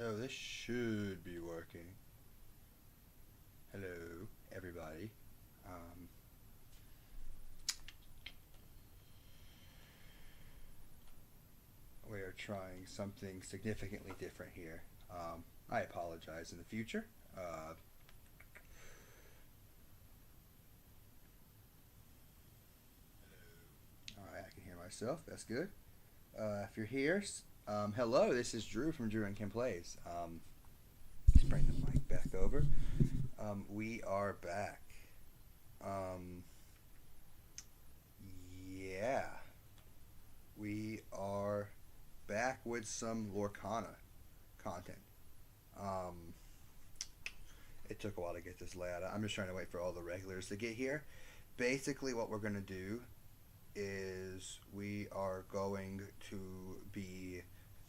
So this should be working. Hello, everybody. Um, we are trying something significantly different here. I apologize in the future. All right, I can hear myself. That's good. If you're here, hello. This is Drew from Drew and Kim Plays. Let's bring the mic back over. We are back. Um, yeah, we are back with some Lorcana content. Um, it took a while to get this layout. I'm just trying to wait for all the regulars to get here. Basically, what we're going to do is we are going to be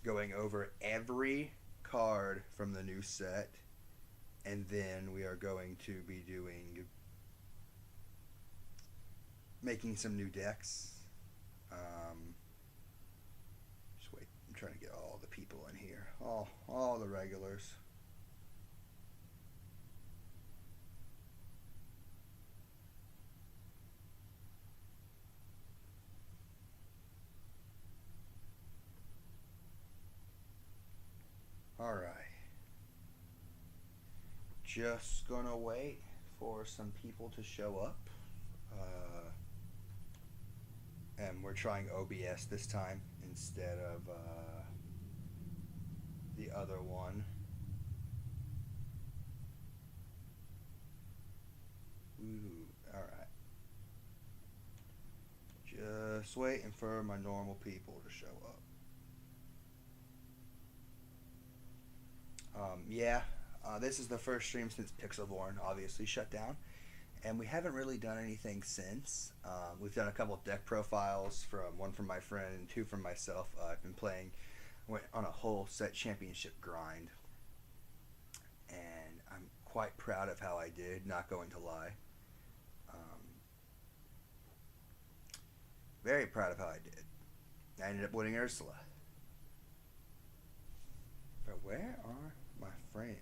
going over every card from the new set, and then we are going to be doing making some new decks. Just wait, I'm trying to get all the people in here, all the regulars. All right. Just gonna wait for some people to show up. And we're trying OBS this time instead of the other one. Ooh, all right. Just waiting for my normal people to show up. Yeah, this is the first stream since Pixelborn obviously shut down, and we haven't really done anything since. We've done a couple deck profiles, from one from my friend and two from myself. I've been playing, went on a whole set championship grind, and I'm quite proud of how I did. Not going to lie, very proud of how I did. I ended up winning Ursula. But where are my friends?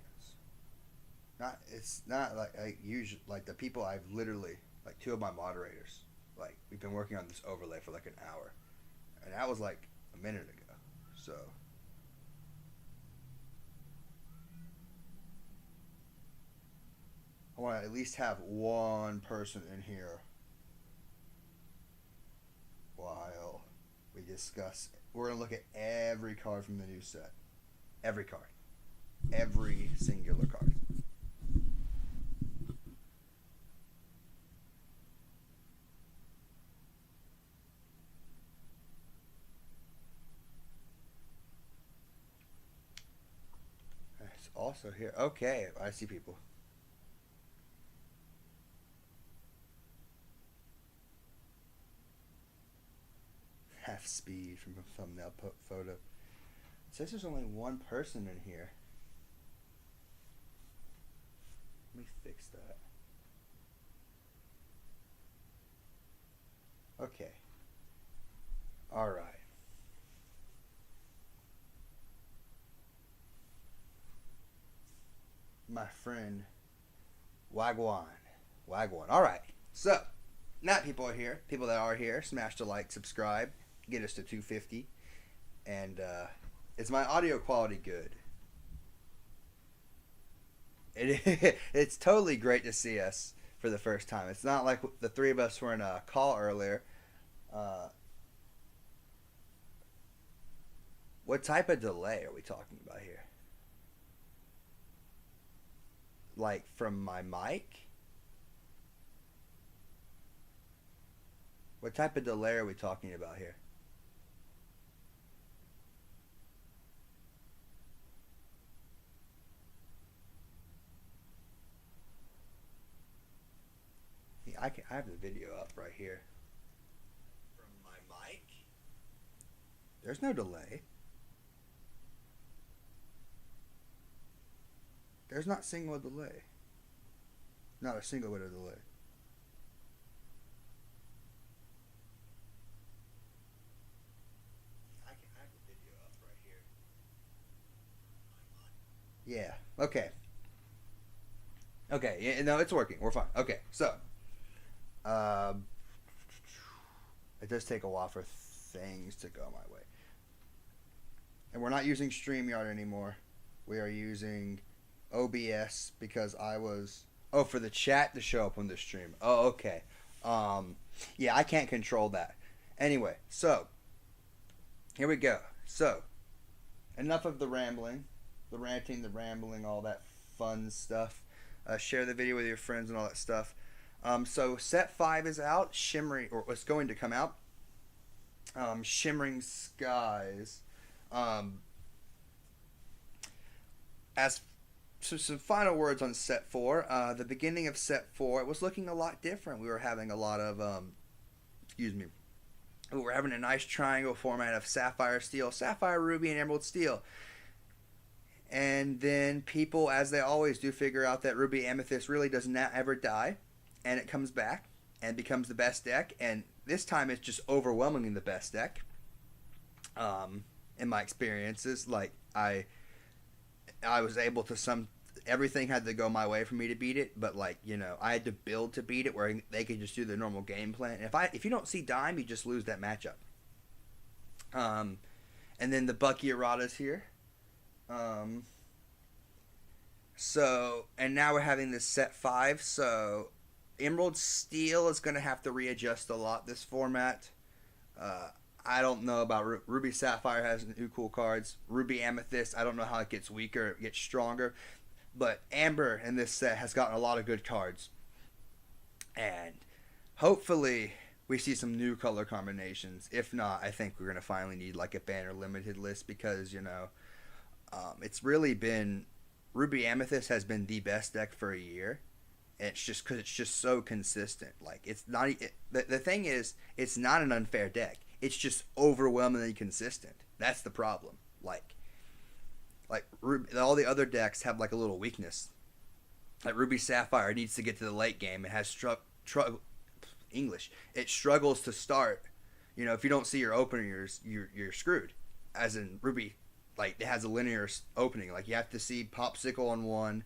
Not it's not like I usually like the people I've literally like two of my moderators. Like we've been working on this overlay for like an hour, and that was like a minute ago. So I want to at least have one person in here while we discuss. We're gonna look at every card from the new set. Every card. Every singular card. It's also here. Okay, I see people. Half speed from a thumbnail photo. It says there's only one person in here. Let me fix that. Okay. All right. My friend Wagwan. Wagwan. All right. So, not people are here. People that are here, smash the like, subscribe, get us to 250. And is my audio quality good? It's totally great to see us for the first time. It's not like the three of us were in a call earlier. Uh, what type of delay are we talking about here? Like from my mic? What type of delay are we talking about here? I have the video up right here. From my mic? There's no delay. There's not single delay. Not a single bit of delay. I have the video up right here. Yeah. Okay. Okay. Yeah, no, it's working. We're fine. Okay. So, um, it does take a while for things to go my way, and we're not using StreamYard anymore. We are using OBS because I was for the chat to show up on the stream. Oh, okay. Um, yeah, I can't control that. Anyway, so here we go. So enough of the rambling, the ranting, the rambling, all that fun stuff. Share the video with your friends and all that stuff. So set 5 is out. Shimmering, or it's going to come out. Shimmering Skies. Um, as so some final words on set 4. The beginning of set 4, it was looking a lot different. We were having a lot of, excuse me, we were having a nice triangle format of sapphire steel, sapphire ruby, and emerald steel. And then people, as they always do, figure out that ruby amethyst really does not ever die, and it comes back and becomes the best deck. And this time, it's just overwhelmingly the best deck. In my experiences, like I was able to everything had to go my way for me to beat it, but like, I had to build to beat it where they could just do the normal game plan. And if you don't see dime, you just lose that matchup. And then the Bucky erratas here. So, and now we're having this set 5, so Emerald Steel is going to have to readjust a lot this format. I don't know about Ruby Sapphire has new cool cards. Ruby Amethyst, I don't know how it gets weaker, it gets stronger. But Amber in this set has gotten a lot of good cards. And hopefully we see some new color combinations. If not, I think we're going to finally need like a banner limited list because, it's really been... Ruby Amethyst has been the best deck for a year. And it's just because it's just so consistent. Like, it's not... the thing is, it's not an unfair deck. It's just overwhelmingly consistent. That's the problem. Like all the other decks have like a little weakness. Like Ruby Sapphire needs to get to the late game. It has English. It struggles to start. If you don't see your opener, you're screwed. As in Ruby, like it has a linear opening. Like you have to see Popsicle on 1.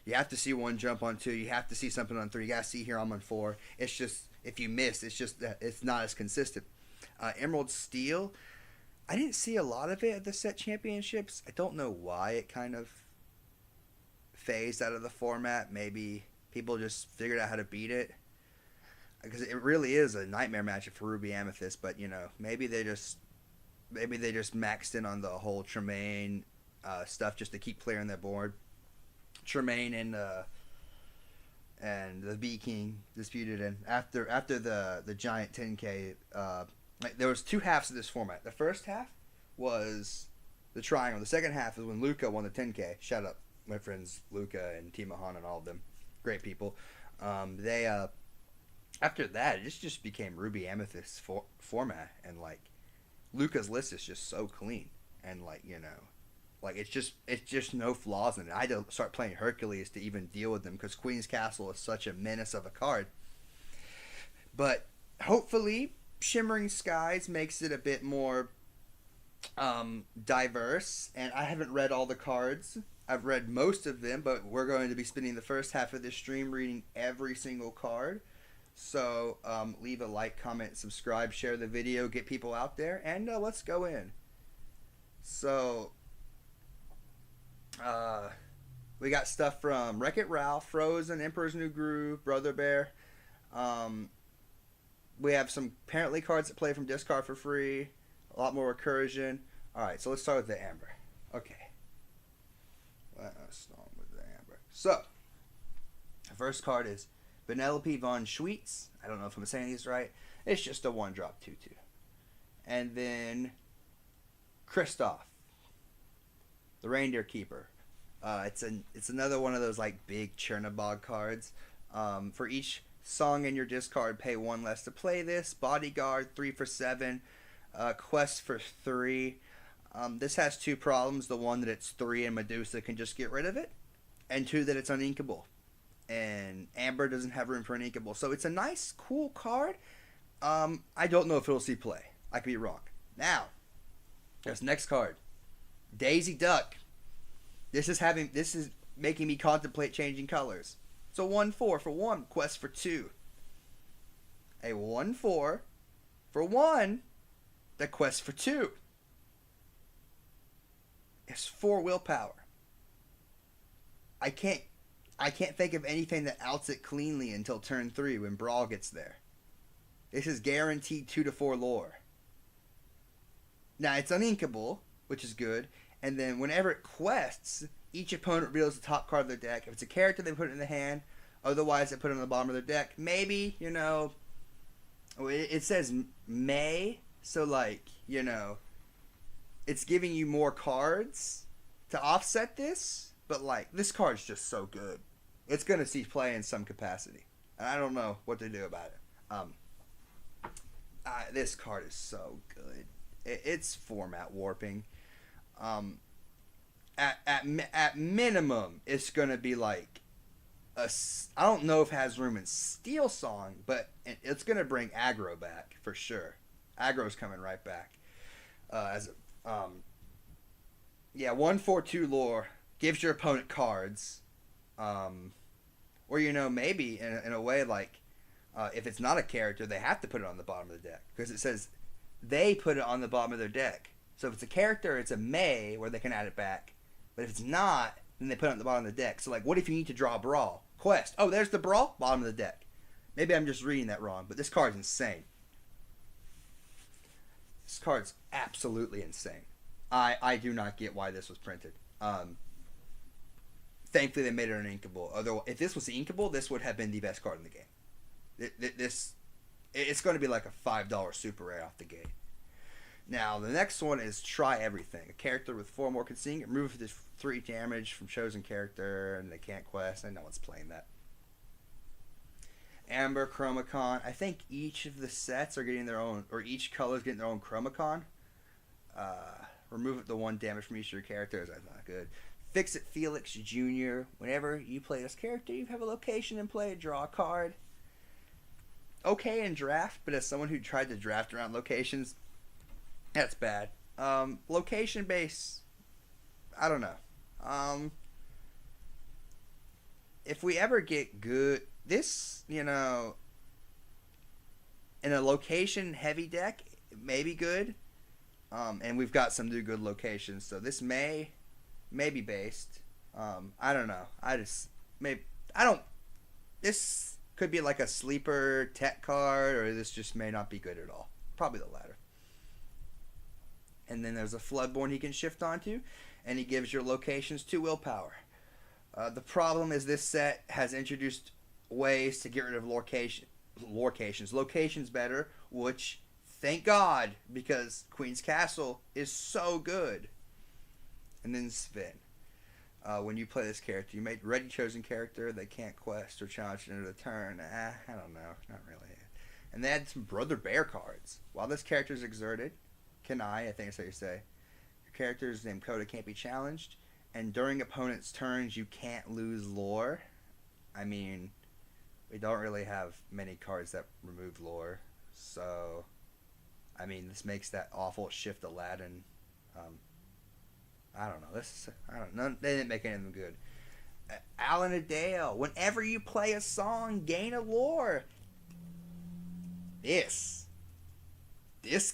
You have to see 1 jump on 2. You have to see something on 3. You gotta see here I'm on 4. It's just if you miss, it's just that it's not as consistent. Emerald Steel, I didn't see a lot of it at the set championships. I don't know why it kind of phased out of the format. Maybe people just figured out how to beat it. Because it really is a nightmare matchup for Ruby Amethyst. But, maybe they just maxed in on the whole Tremaine stuff just to keep clearing their board. Tremaine and the B King disputed. And after the giant 10K... there was 2 halves of this format. The first half was the triangle. The second half is when Luca won the 10K. Shout out my friends Luca and Timahan and all of them. Great people. They after that, it just became Ruby Amethyst format. And, like, Luca's list is just so clean. And, like, it's just no flaws in it. I had to start playing Hercules to even deal with them because Queen's Castle is such a menace of a card. But hopefully... Shimmering Skies makes it a bit more diverse, and I haven't read all the cards. I've read most of them, but we're going to be spending the first half of this stream reading every single card. So leave a like, comment, subscribe, share the video, get people out there, and let's go in. So we got stuff from Wreck-It Ralph, Frozen, Emperor's New Groove, Brother Bear. We have some apparently cards that play from discard for free. A lot more recursion. Alright, so let's start with the Amber. Okay. Let's start with the Amber. So, the first card is Vanellope von Schweetz. I don't know if I'm saying these right. It's just a 1-drop 2/2. And then Kristoff, the Reindeer Keeper. It's another one of those like big Chernobog cards. For each song in your discard, pay 1 less to play this. Bodyguard, 3 for 7. Quest for 3. This has 2 problems. The one that it's 3 and Medusa can just get rid of it. And 2 that it's uninkable. And Amber doesn't have room for an inkable. So it's a nice, cool card. I don't know if it'll see play. I could be wrong. Now, this next card. Daisy Duck. This is making me contemplate changing colors. So 1/4 for 1, quest for 2. A 1/4 for 1, the quest for 2. It's 4 willpower. I can't think of anything that outs it cleanly until turn 3 when Brawl gets there. This is guaranteed 2 to 4 lore. Now it's uninkable, which is good, and then whenever it quests, each opponent reveals the top card of their deck. If it's a character, they put it in the hand. Otherwise, they put it on the bottom of their deck. Maybe, it says may, so it's giving you more cards to offset this, but this card's just so good. It's going to see play in some capacity. And I don't know what to do about it. This card is so good. It's format warping. At minimum, it's going to be I don't know if it has room in Steel Song, but it's going to bring aggro back for sure. Aggro's coming right back. 1/4/2 lore gives your opponent cards, or maybe in a way if it's not a character, they have to put it on the bottom of the deck because it says they put it on the bottom of their deck. So if it's a character, it's a may where they can add it back, but if it's not, then they put it on the bottom of the deck. So what if you need to draw a Brawl? Quest. Oh, there's the Brawl, bottom of the deck. Maybe I'm just reading that wrong, but this card's insane. This card's absolutely insane. I do not get why this was printed. Thankfully, they made it uninkable. Although, if this was inkable, this would have been the best card in the game. It's going to be like a $5 super rare off the gate. Now, the next one is Try Everything. A character with 4 more can sing. Remove this 3 damage from chosen character, and they can't quest, and no one's playing that. Amber Chromacon. I think each of the sets are getting their own, or each color is getting their own Chromacon. Remove the 1 damage from each of your characters. That's not good. Fix It Felix Jr. Whenever you play this character, you have a location in play, draw a card. Okay in draft, but as someone who tried to draft around locations, that's bad. Location base, I don't know. If we ever get good, this, in a location heavy deck, it may be good. And we've got some new good locations, so this may be based. I don't know. This could be like a sleeper tech card, or this just may not be good at all. Probably the latter. And then there's a Floodborn he can shift onto, and he gives your locations 2 willpower. The problem is this set has introduced ways to get rid of locations. Locations better, which, thank God, because Queen's Castle is so good. And then Spin. When you play this character, you make ready chosen character. They can't quest or challenge into the turn. I don't know. Not really. And they had some Brother Bear cards. While this character is exerted, I think that's how you say, your character's named Coda can't be challenged, and during opponent's turns, you can't lose lore. I mean, we don't really have many cards that remove lore, so, I mean, this makes that awful Shift Aladdin. I don't know. They didn't make any of them good. Alan Adale. Whenever you play a song, gain a lore. This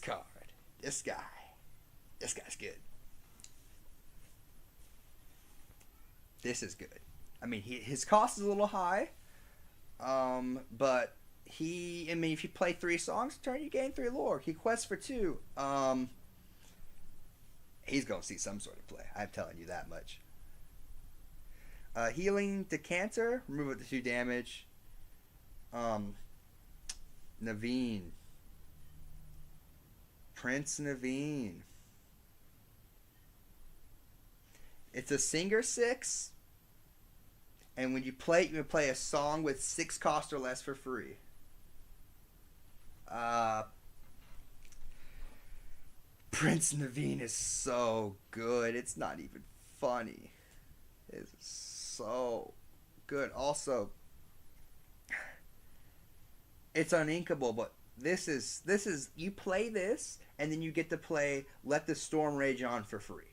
card. This guy's good. This is good. I mean, his cost is a little high, but if you play 3 songs a turn, you gain 3 lore. He quests for 2. He's gonna see some sort of play. I'm telling you that much. Healing Decanter, remove it to 2 damage. Naveen. Prince Naveen. It's a Singer 6. And when you play it, you can play a song with 6 cost or less for free. Prince Naveen is so good. It's not even funny. It's so good. Also, it's uninkable, but this is you play this and then you get to play Let the Storm Rage On for free.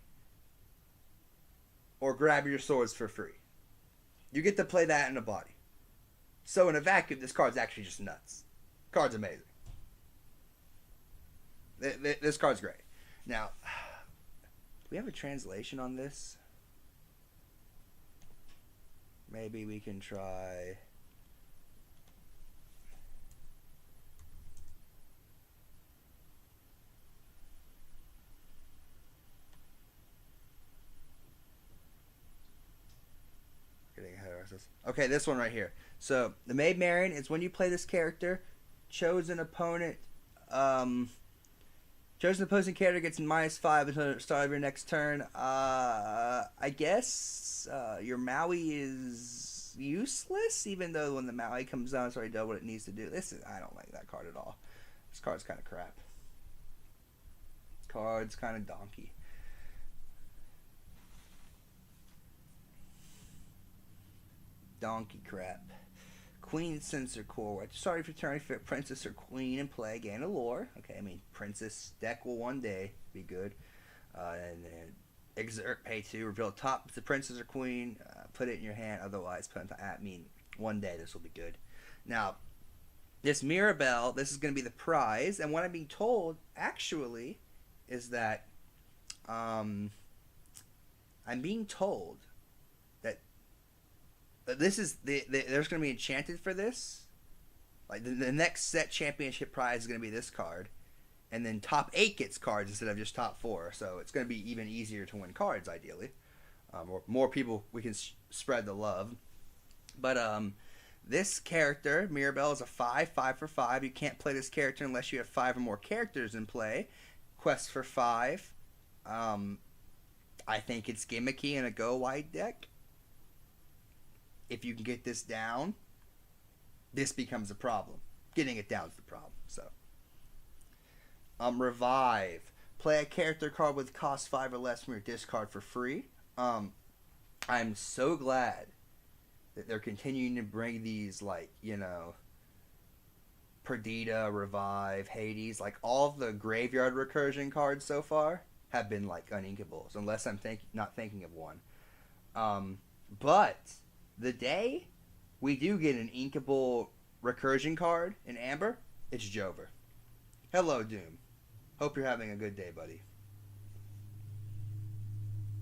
or grab your swords for free. You get to play that in a body. So in a vacuum, this card's actually just nuts. Card's amazing. This card's great. Now, do we have a translation on this? Maybe we can try... Okay, this one right here. So the Maid Marian is when you play this character, chosen opponent chosen opposing character gets -5 until the start of your next turn. I guess your Maui is useless, even though when the Maui comes down, it's already done what it needs to do. I don't like that card at all. This card's kind of crap. Card's kind of donkey. Donkey crap. Queen Censor Core. Sorry for turning for Princess or Queen in play. Gain a lore. Okay, I mean, Princess deck will one day be good. And then exert, pay 2. Reveal top. If the Princess or Queen, put it in your hand. Otherwise, put it on. I mean, one day this will be good. Now, this Mirabelle, this is going to be the prize. And what I'm being told, actually, is that I'm being told this is there's going to be enchanted for this. Like the next set championship prize is going to be this card, and then top 8 gets cards instead of just top 4. So it's going to be even easier to win cards, ideally. Or more people we can spread the love. But this character Mirabelle is a 5 for 5. You can't play this character unless you have 5 or more characters in play. Quest for 5. I think it's gimmicky in a go wide deck. If you can get this down, this becomes a problem. Getting it down is the problem. So, Revive. Play a character card with cost 5 or less from your discard for free. I'm so glad that they're continuing to bring these, like, Perdita, Revive, Hades, like all of the graveyard recursion cards so far have been like uninkables, unless I'm not thinking of one. But the day we do get an inkable recursion card in Amber, it's Jover. Hello, Doom. Hope you're having a good day, buddy.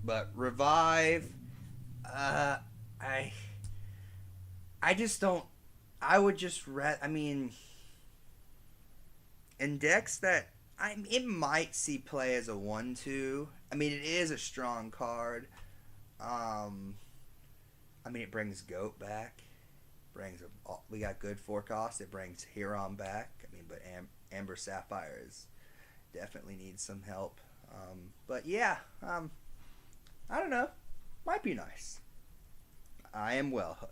But Revive, I just don't. I would just in decks that it might see play as a 1/2. I mean, it is a strong card. It brings Goat back. We got good forecast. It brings Huron back. But Amber Sapphires definitely needs some help. But yeah, I don't know. Might be nice. I am well.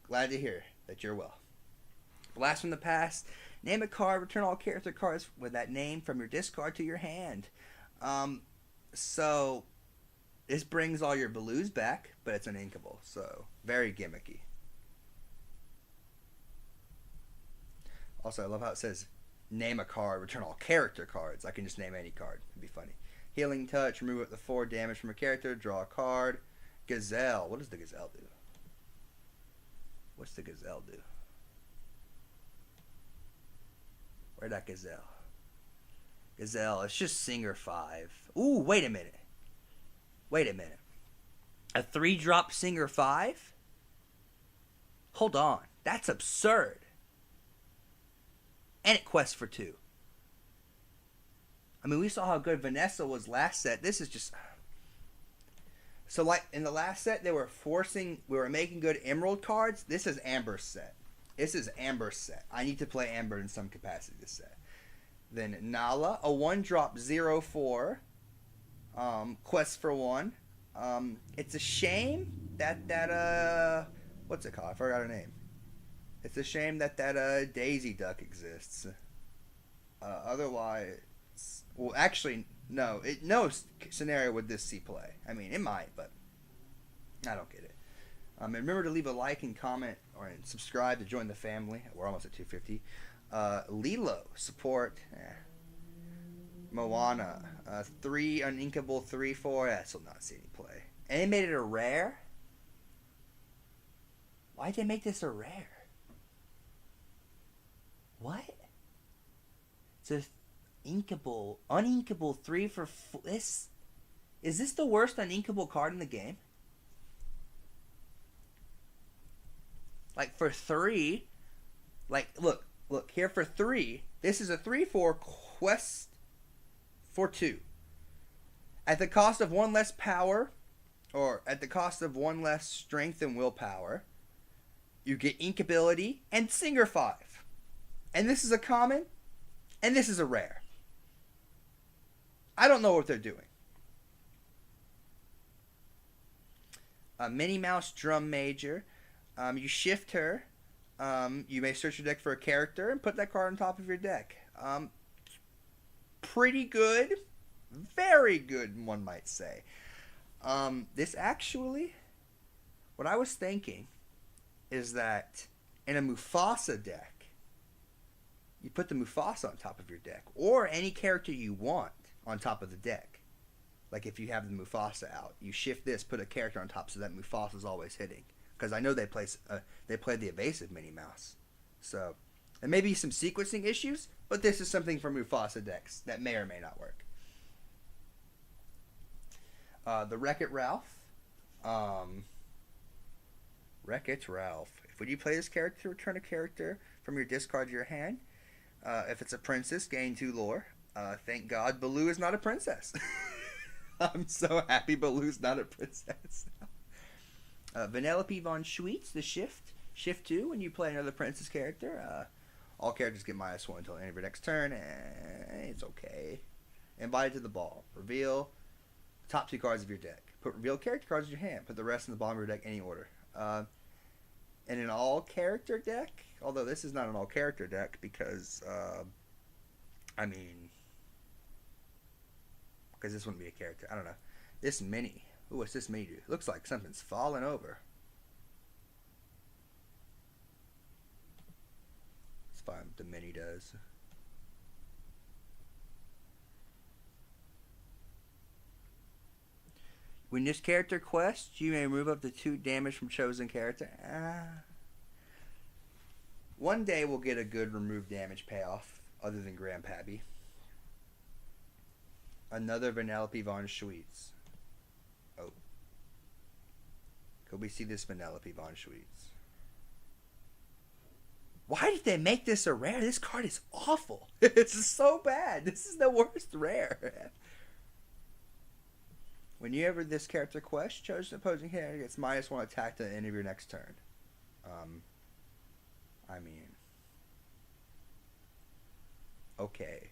Glad to hear that you're well. Blast from the past. Name a card. Return all character cards with that name from your discard to your hand. So this brings all your blues back, but it's an inkable. So very gimmicky. Also, I love how it says name a card. Return all character cards. I can just name any card. It'd be funny. Healing Touch. Remove up to 4 damage from a character. Draw a card. Gazelle. What does the Gazelle do? What's the Gazelle do? Where'd that Gazelle? Gazelle, it's just Singer 5. Ooh, wait a minute. A 3-drop Singer 5? Hold on. That's absurd. And it quests for 2. We saw how good Vanessa was last set. This is just... So, like, in the last set, we were making good Emerald cards. This is Amber's set. I need to play Amber in some capacity this set. Then Nala, a 1-drop 0/4. Quest for 1. It's a shame that what's it called? I forgot her name. It's a shame that Daisy Duck exists. Otherwise, well, actually, no. No scenario would this see play. It might, but I don't get it. And remember to leave a like and comment or subscribe to join the family. We're almost at 250. Lilo, support. Moana, 3 uninkable 3/4. That will not see any play. And they made it a rare? Why'd they make this a rare? What? It's a uninkable 3 for this. Is this the worst uninkable card in the game? Like for 3, like look here for 3. This is a 3/4 quest for 2. At the cost of 1 less power, or at the cost of 1 less strength and willpower, you get Inkability and Singer 5. And this is a common, and this is a rare. I don't know what they're doing. Minnie Mouse Drum Major. You shift her. You may search your deck for a character and put that card on top of your deck. Pretty good. Very good, one might say. This actually, what I was thinking is that in a Mufasa deck, you put the Mufasa on top of your deck, or any character you want on top of the deck. Like if you have the Mufasa out, you shift this, put a character on top so that Mufasa's always hitting. Because I know they play the evasive Minnie Mouse. So, there may be some sequencing issues, but this is something for Mufasa decks that may or may not work. The Wreck-It Ralph. Wreck-It Ralph. If when you play this character, return a character from your discard to your hand. If it's a princess, gain 2 lore. Thank God Baloo is not a princess. I'm so happy Baloo's not a princess. Vanellope von Schweetz, the Shift. Shift 2, when you play another princess character. All characters get -1 until the end of your next turn. It's okay. Invited to the ball. Reveal the top 2 cards of your deck. Put reveal character cards in your hand. Put the rest in the bottom of your deck, any order. In an all-character deck, although this is not an all-character deck because, because this wouldn't be a character. I don't know. This mini. Ooh, what's this mini do? Looks like something's falling over. Let's find what the mini does. When this character quests, you may remove up to 2 damage from chosen character. One day we'll get a good remove damage payoff, other than Grandpappy. Another Vanellope von Schweetz. Oh. Could we see this Vanellope von Schweetz? Why did they make this a rare? This card is awful. It's so bad. This is the worst rare. Whenever this character quests, chosen opposing character gets -1 attack to the end of your next turn. Okay.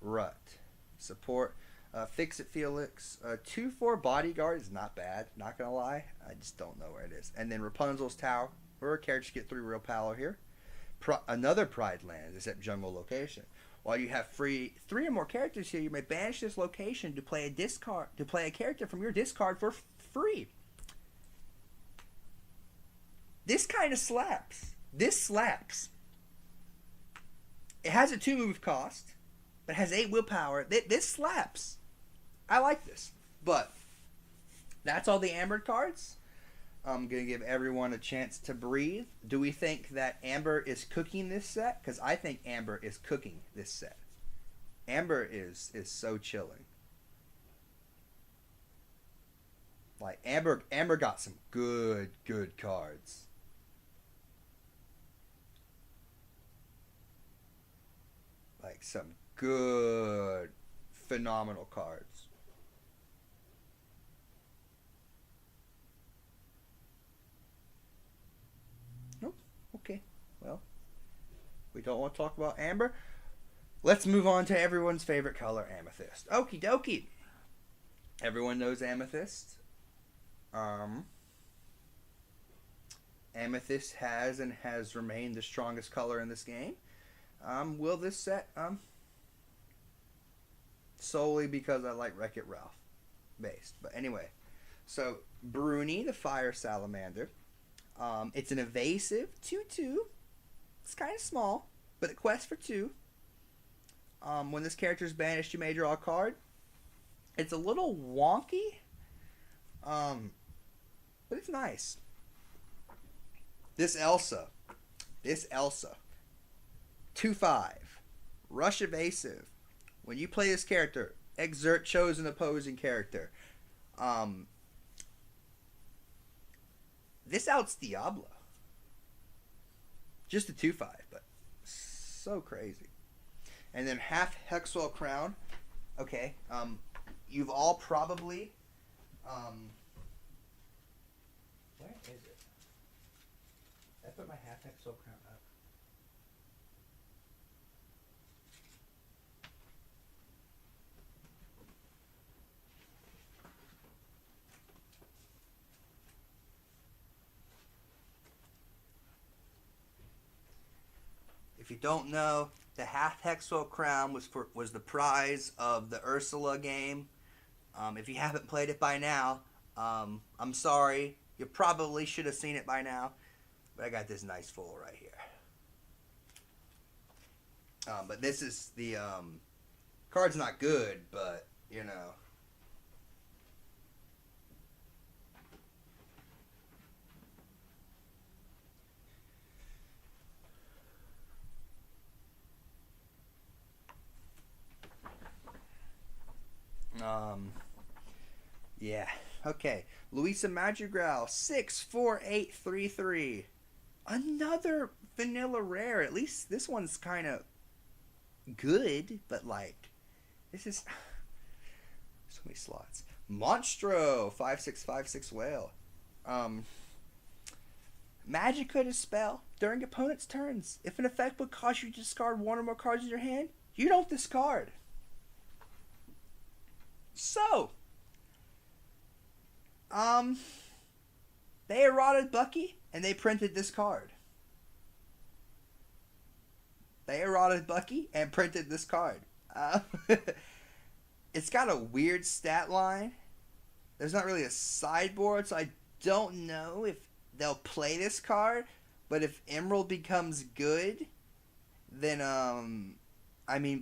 Rut. Support. Fix-It Felix. 2/4 Bodyguard is not bad. Not gonna lie. I just don't know where it is. And then Rapunzel's Tower. Where characters get 3 real power here. Another Pride Land, except jungle location. While you have 3 or more characters here, you may banish this location to play a character from your discard for free. This kind of slaps. This slaps. It has a 2 move cost, but it has 8 willpower. This slaps. I like this. But that's all the Amber cards. I'm going to give everyone a chance to breathe. Do we think that Amber is cooking this set? Because I think Amber is cooking this set. Amber is so chilling. Like, Amber got some good cards. Like, some good, phenomenal cards. Okay, well, we don't want to talk about Amber. Let's move on to everyone's favorite color, Amethyst. Okie dokie. Everyone knows Amethyst. Amethyst has remained the strongest color in this game. Will this set, solely because I like Wreck-It Ralph based. But anyway, so Bruni, the Fire Salamander. It's an evasive 2/2. It's kind of small, but it quests for 2. When this character is banished, you may draw a card. It's a little wonky, um, but it's nice. This Elsa, this Elsa, 2/5, rush evasive. When you play this character, exert chosen opposing character. Um, this outs Diablo. Just a 2/5, but so crazy. And then half Hexwell Crown. Okay, you've all probably, where is it? I put my half Hexwell Crown up. If you don't know, the half Hexwell Crown was the prize of the Ursula game. If you haven't played it by now, I'm sorry. You probably should have seen it by now. But I got this nice foil right here. But this is the card's not good, but you know. Yeah. Okay. Luisa Madrigal, 64833. Another vanilla rare. At least this one's kind of good, but like, this is so many slots. Monstro, 5656 whale. Magica to spell during opponent's turns. If an effect would cause you to discard one or more cards in your hand, you don't discard. So, they eroded Bucky and they printed this card. They eroded Bucky and printed this card. It's got a weird stat line. There's not really a sideboard, so I don't know if they'll play this card. But if Emerald becomes good, then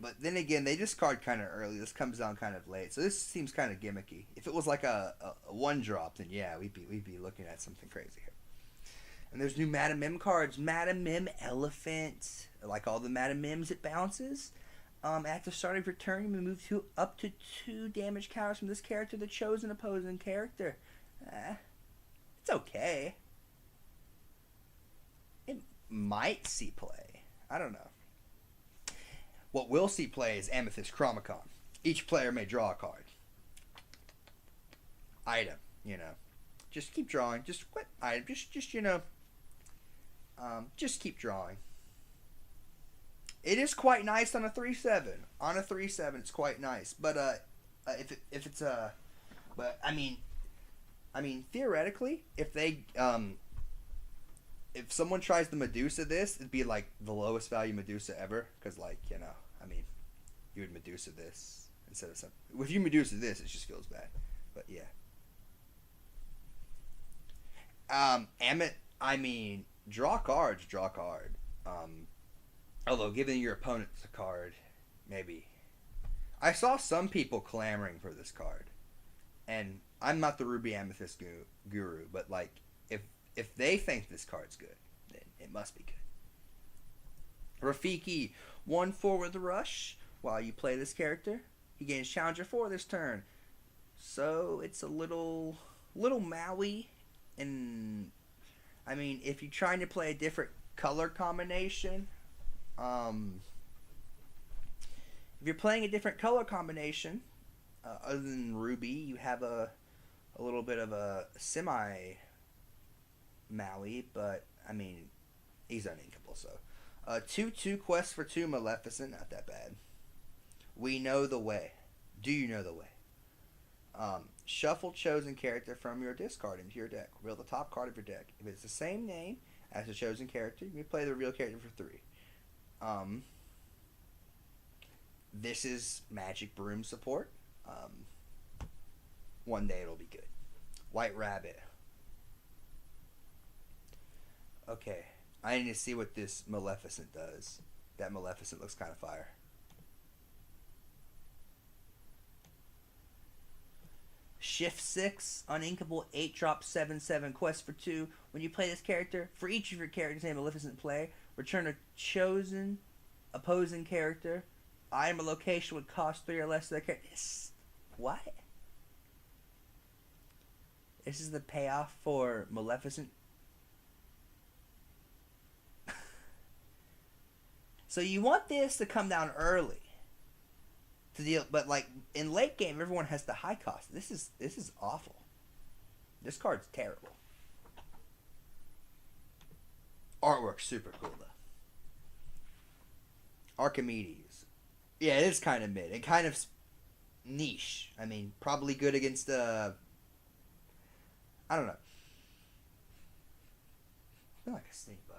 but then again, they discard kind of early. This comes down kind of late, so this seems kind of gimmicky. If it was like a one drop, then yeah, we'd be looking at something crazy here. And there's new Madam Mim cards. Madam Mim Elephant, like all the Madam Mims, it bounces. At the start of your turn, you may move up to 2 damage counters from this character to the chosen opposing character. It's okay. It might see play. I don't know. What we'll see play is Amethyst Chromicon. Each player may draw a card. Item, Just keep drawing. Just what item? Just just keep drawing. It is quite nice on a 3/7. On a 3/7, it's quite nice. But if it's but I mean theoretically, if they if someone tries to Medusa this, it'd be like the lowest value Medusa ever. Because, you would Medusa this instead of something. If you Medusa this, it just feels bad. But yeah. Draw cards, draw card. Although giving your opponent a card, maybe. I saw some people clamoring for this card. And I'm not the Ruby Amethyst guru, but if they think this card's good, then it must be good. Rafiki, 1/4 with a rush. While you play this character, he gains Challenger 4 this turn. So it's a little Maui. And if you're trying to play a different color combination, if you're playing a different color combination, other than Ruby, you have a little bit of a semi Maui, but he's uninkable. So 2/2 quest for 2 Maleficent, not that bad. We know the way. Do you know the way? Shuffle chosen character from your discard into your deck. Reveal the top card of your deck. If it's the same name as the chosen character, you may play the real character for 3. This is Magic Broom support. One day it'll be good. White Rabbit. Okay, I need to see what this Maleficent does. That Maleficent looks kind of fire. Shift 6, uninkable 8 drop 7/7 quest for 2. When you play this character, for each of your characters in a Maleficent play, return a chosen opposing character. Item or location would cost 3 or less to that character. What? This is the payoff for Maleficent. So you want this to come down early to deal, but like in late game, everyone has the high cost. This is awful. This card's terrible. Artwork's super cool though. Archimedes. Yeah, it is kind of mid. It kind of niche. I mean, probably good against I don't know. I feel like a stink bug.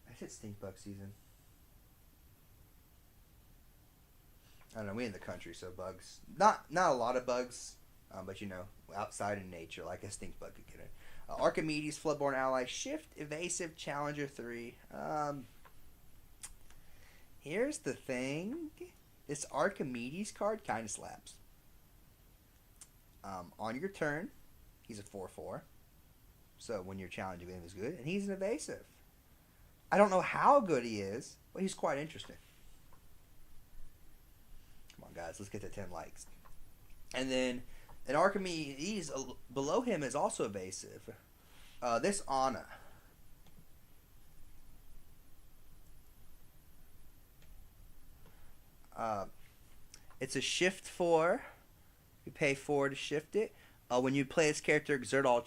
I said stink bug season. I don't know. We in the country, so bugs. Not a lot of bugs, but you know, outside in nature, like a stink bug could get in. Archimedes, Floodborn Ally, Shift, Evasive, Challenger 3. Here's the thing. This Archimedes card kind of slaps. On your turn, he's a 4/4. So when you're challenging him, he's good. And he's an evasive. I don't know how good he is, but he's quite interesting. Come on, guys. Let's get to 10 likes. And then an Archimedes below him is also evasive. This Anna. It's a shift 4. You pay 4 to shift it. When you play this character, exert all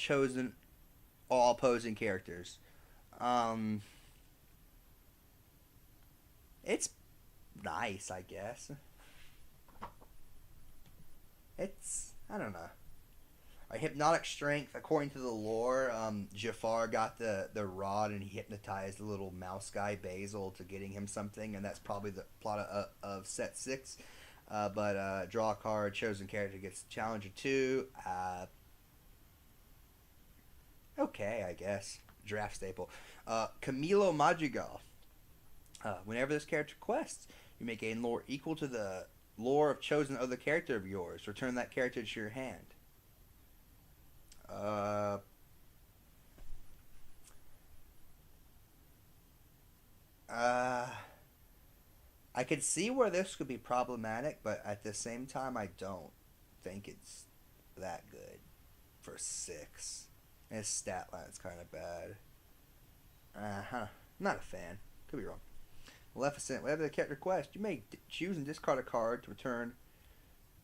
opposing characters. It's nice, I guess. I don't know. Hypnotic Strength, according to the lore, Jafar got the rod and he hypnotized the little mouse guy, Basil, to getting him something, and that's probably the plot of set 6. But draw a card, chosen character gets Challenger 2. Okay, I guess. Draft staple. Camilo Madrigal. Whenever this character quests, you may gain lore equal to the lore of chosen other character of yours. Return that character to your hand. I could see where this could be problematic, but at the same time, I don't think it's that good for 6. And his stat line's kind of bad. Not a fan. Could be wrong. Maleficent. Whatever the character requests, you may choose and discard a card to return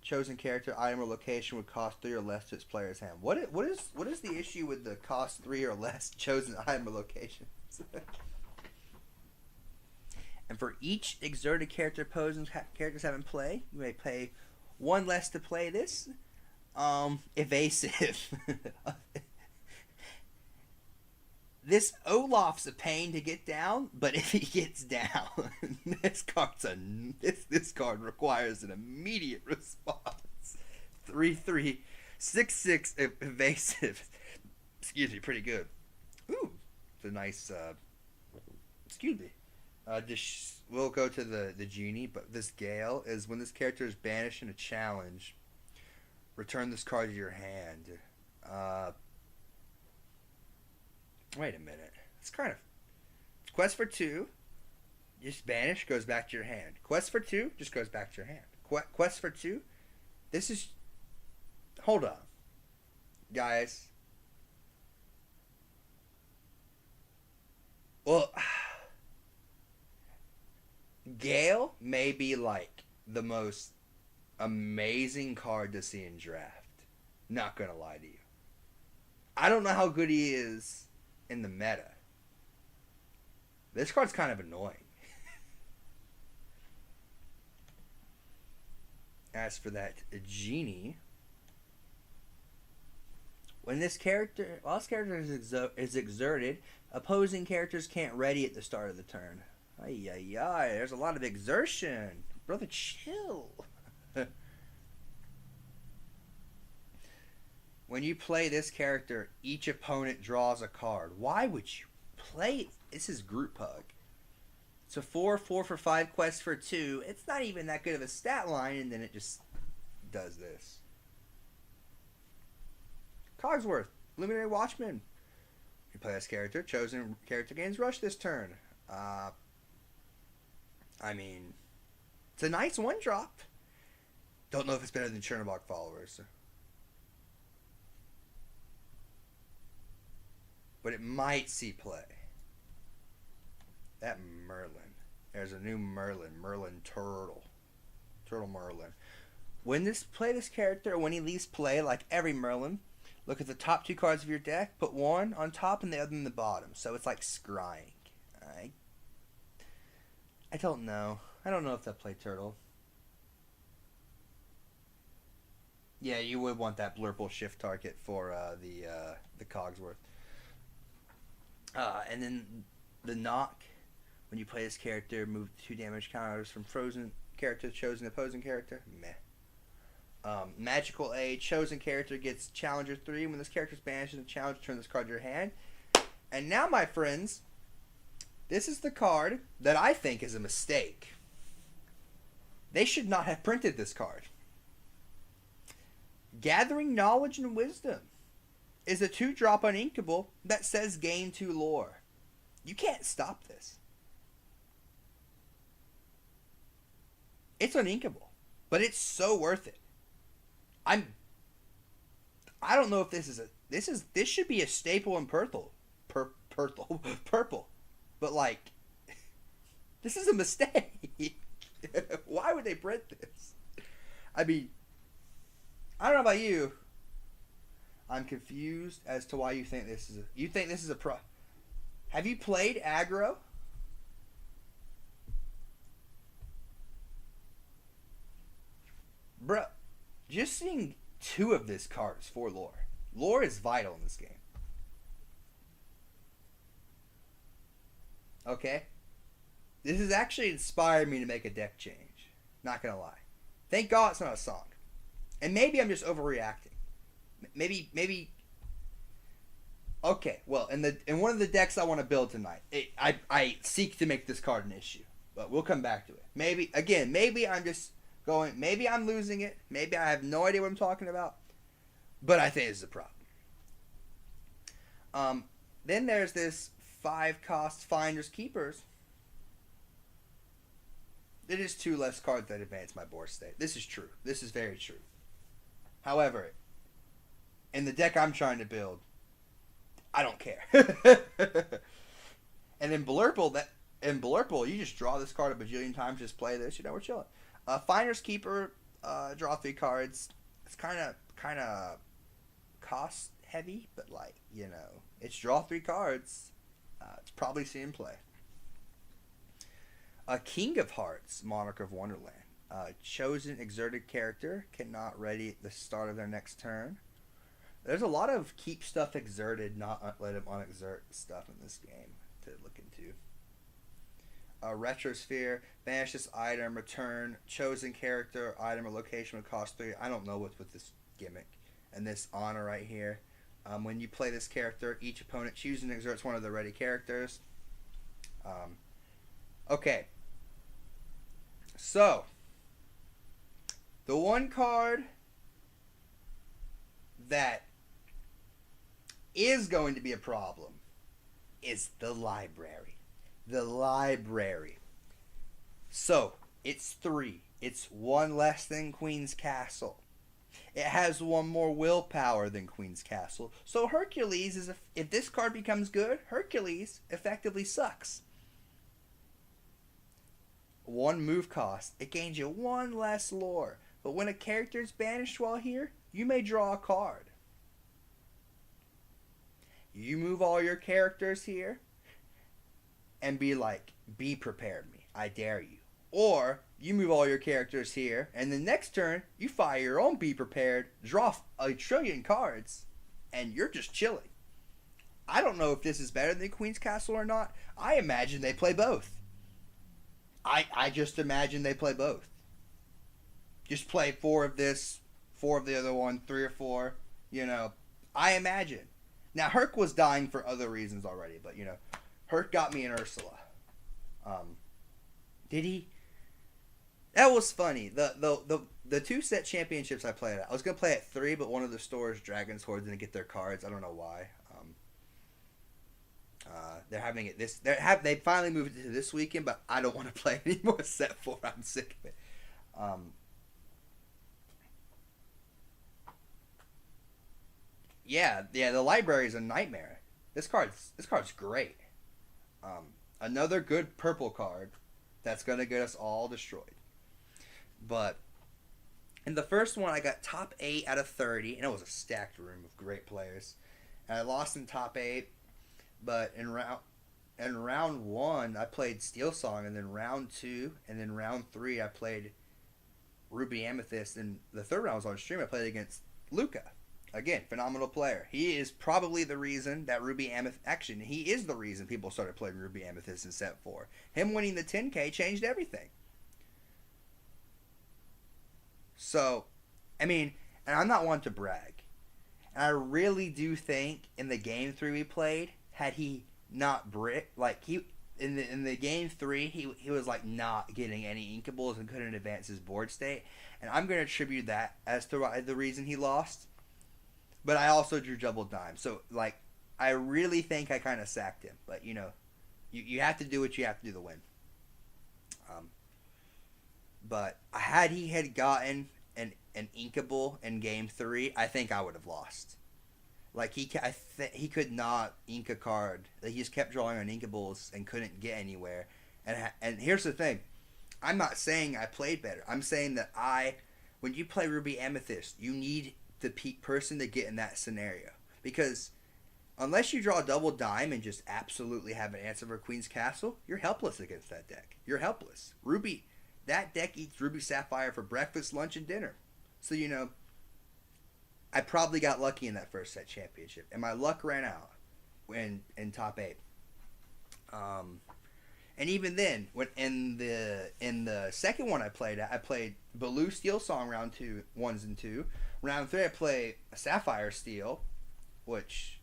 chosen character, item, or location would cost 3 or less to its player's hand. What is the issue with the cost 3 or less chosen item or location? And for each exerted character opposing characters have in play, you may pay 1 less to play this. Evasive. This Olaf's a pain to get down, but if he gets down, this card requires an immediate response. 3/3, 6/6 evasive. Excuse me, pretty good. Ooh, it's a nice. Excuse me. We'll go to the genie, but this Gale is when this character is banished in a challenge. Return this card to your hand. Wait a minute. It's kind of... Quest for 2, just banish, goes back to your hand. Quest for 2, just goes back to your hand. Quest for 2, this is... Hold on. Guys. Well... Gale may be like the most amazing card to see in draft. Not gonna lie to you. I don't know how good he is in the meta. This card's kind of annoying. As for that genie, when this character is exerted, opposing characters can't ready at the start of the turn. Ay, ay, ay, there's a lot of exertion. Brother, chill. When you play this character, each opponent draws a card. Why would you play? This is group hug. So 4 for 5 quests for 2. It's not even that good of a stat line, and then it just does this. Cogsworth, Luminary Watchman. You play this character. Chosen character gains rush this turn. I mean, it's a nice one drop. Don't know if it's better than Chernobog Followers. But it might see play. That Merlin. There's a new Merlin. Merlin Turtle. Turtle Merlin. When play this character, when he leaves play, like every Merlin, look at the top 2 cards of your deck, put one on top and the other in the bottom. So it's like scrying. I don't know. I don't know if that play Turtle. Yeah, you would want that Blurple shift target for the Cogsworth. And then the knock. When you play this character, move 2 damage counters from frozen character to chosen opposing character. Meh. Magical Aid. Chosen character gets Challenger 3. When this character is banished and challenge, turn this card to your hand. And now, my friends, this is the card that I think is a mistake. They should not have printed this card. Gathering Knowledge and Wisdom is a 2-drop uninkable that says gain 2 lore. You can't stop this. It's uninkable, but it's so worth it. I don't know if this should be a staple in purple, but like, this is a mistake. Why would they print this? I mean, I don't know about you. I'm confused as to why you think this is a pro. Have you played aggro? Bruh, just seeing 2 of this card is 4 lore. Lore is vital in this game. Okay? This has actually inspired me to make a deck change. Not gonna lie. Thank God it's not a song. And maybe I'm just overreacting. Maybe. Okay, well, in one of the decks I want to build tonight, I seek to make this card an issue, but we'll come back to it. Maybe I'm just going. Maybe I'm losing it. Maybe I have no idea what I'm talking about. But I think this is a problem. Then there's this 5-cost Finders Keepers. It is 2 less cards that advance my board state. This is true. This is very true. However, in the deck I'm trying to build, I don't care. And in Blurple, you just draw this card a bajillion times, just play this, we're chilling. Finders Keeper, draw 3 cards. It's kind of cost heavy, but it's draw 3 cards. It's probably seen play. King of Hearts, Monarch of Wonderland. Chosen exerted character cannot ready at the start of their next turn. There's a lot of keep stuff exerted, not let him unexert stuff in this game to look into. Retrosphere, banish this item, return chosen character, item, or location would cost 3. I don't know what's with this gimmick. And this honor right here. When you play this character, each opponent chooses and exerts one of the ready characters. Okay. So, the one card that is going to be a problem is the library. The library. So, it's 3. It's 1 less than Queen's Castle. It has 1 more willpower than Queen's Castle. So Hercules is if this card becomes good, Hercules effectively sucks. 1 move cost. It gains you 1 less lore. But when a character is banished while here, you may draw a card. You move all your characters here and be like, be prepared me. I dare you. Or you move all your characters here and the next turn you fire your own be prepared, draw a trillion cards, and you're just chilling. I don't know if this is better than Queen's Castle or not. I imagine they play both. I just imagine they play both. Just play 4 of this, 4 of the other one, 3 or 4, I imagine. Now, Herc was dying for other reasons already, but, Herc got me in Ursula. Did he? That was funny. The two set championships I played at. I was gonna play at three, but one of the stores, Dragon's Horde, didn't get their cards. I don't know why. They're having it this. They finally moved it to this weekend, but I don't want to play anymore. Set four. I'm sick of it. Um, yeah. The library is a nightmare. This card's great. Another good purple card that's gonna get us all destroyed. But in the first one, I got top 8 out of 30, and it was a stacked room of great players. And I lost in top 8, but in round 1, I played Steel Song, and then round 2, and then round 3, I played Ruby Amethyst, and the third round was on stream. I played against Luca. Again, phenomenal player. He is probably the reason that Ruby Amethyst... Actually, he is the reason people started playing Ruby Amethyst in set 4. Him winning the 10K changed everything. So, I mean, and I'm not one to brag. And I really do think in the game 3 we played, had he not in the game 3, he was like not getting any inkables and couldn't advance his board state. And I'm going to attribute that as to the reason he lost. But I also drew double dime. So, like, I really think I kind of sacked him. But, you have to do what you have to do to win. But had he had gotten an inkable in game 3, I think I would have lost. Like, he could not ink a card. Like, he just kept drawing on inkables and couldn't get anywhere. And here's the thing. I'm not saying I played better. I'm saying that when you play Ruby Amethyst, you need the person to get in that scenario. Because unless you draw double dime and just absolutely have an answer for Queen's Castle, you're helpless against that deck. You're helpless. That deck eats Ruby Sapphire for breakfast, lunch, and dinner. So, I probably got lucky in that first set championship. And my luck ran out in top 8. And even then, when in the second one I played Baloo Steel Song round 2, 1s and 2. Round 3 I play a Sapphire Steel, which,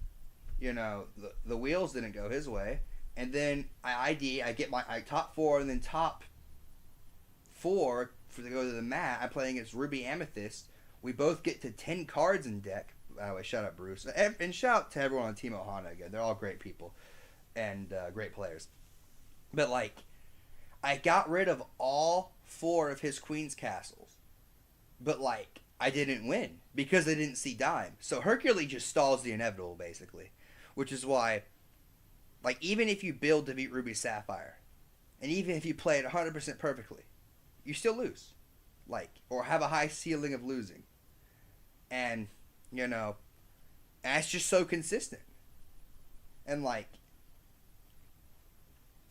the wheels didn't go his way. And then I get my top 4, and then top 4 to go to the mat. I play against Ruby Amethyst. We both get to 10 cards in deck. By the way, shout out Bruce. And shout out to everyone on Team Ohana again. They're all great people and great players. But, like, I got rid of all 4 of his Queen's Castles. But, like, I didn't win because I didn't see dime. So Hercules just stalls the inevitable, basically. Which is why, like, even if you build to beat Ruby Sapphire, and even if you play it 100% perfectly, you still lose. Like, or have a high ceiling of losing. And, that's just so consistent. And, like,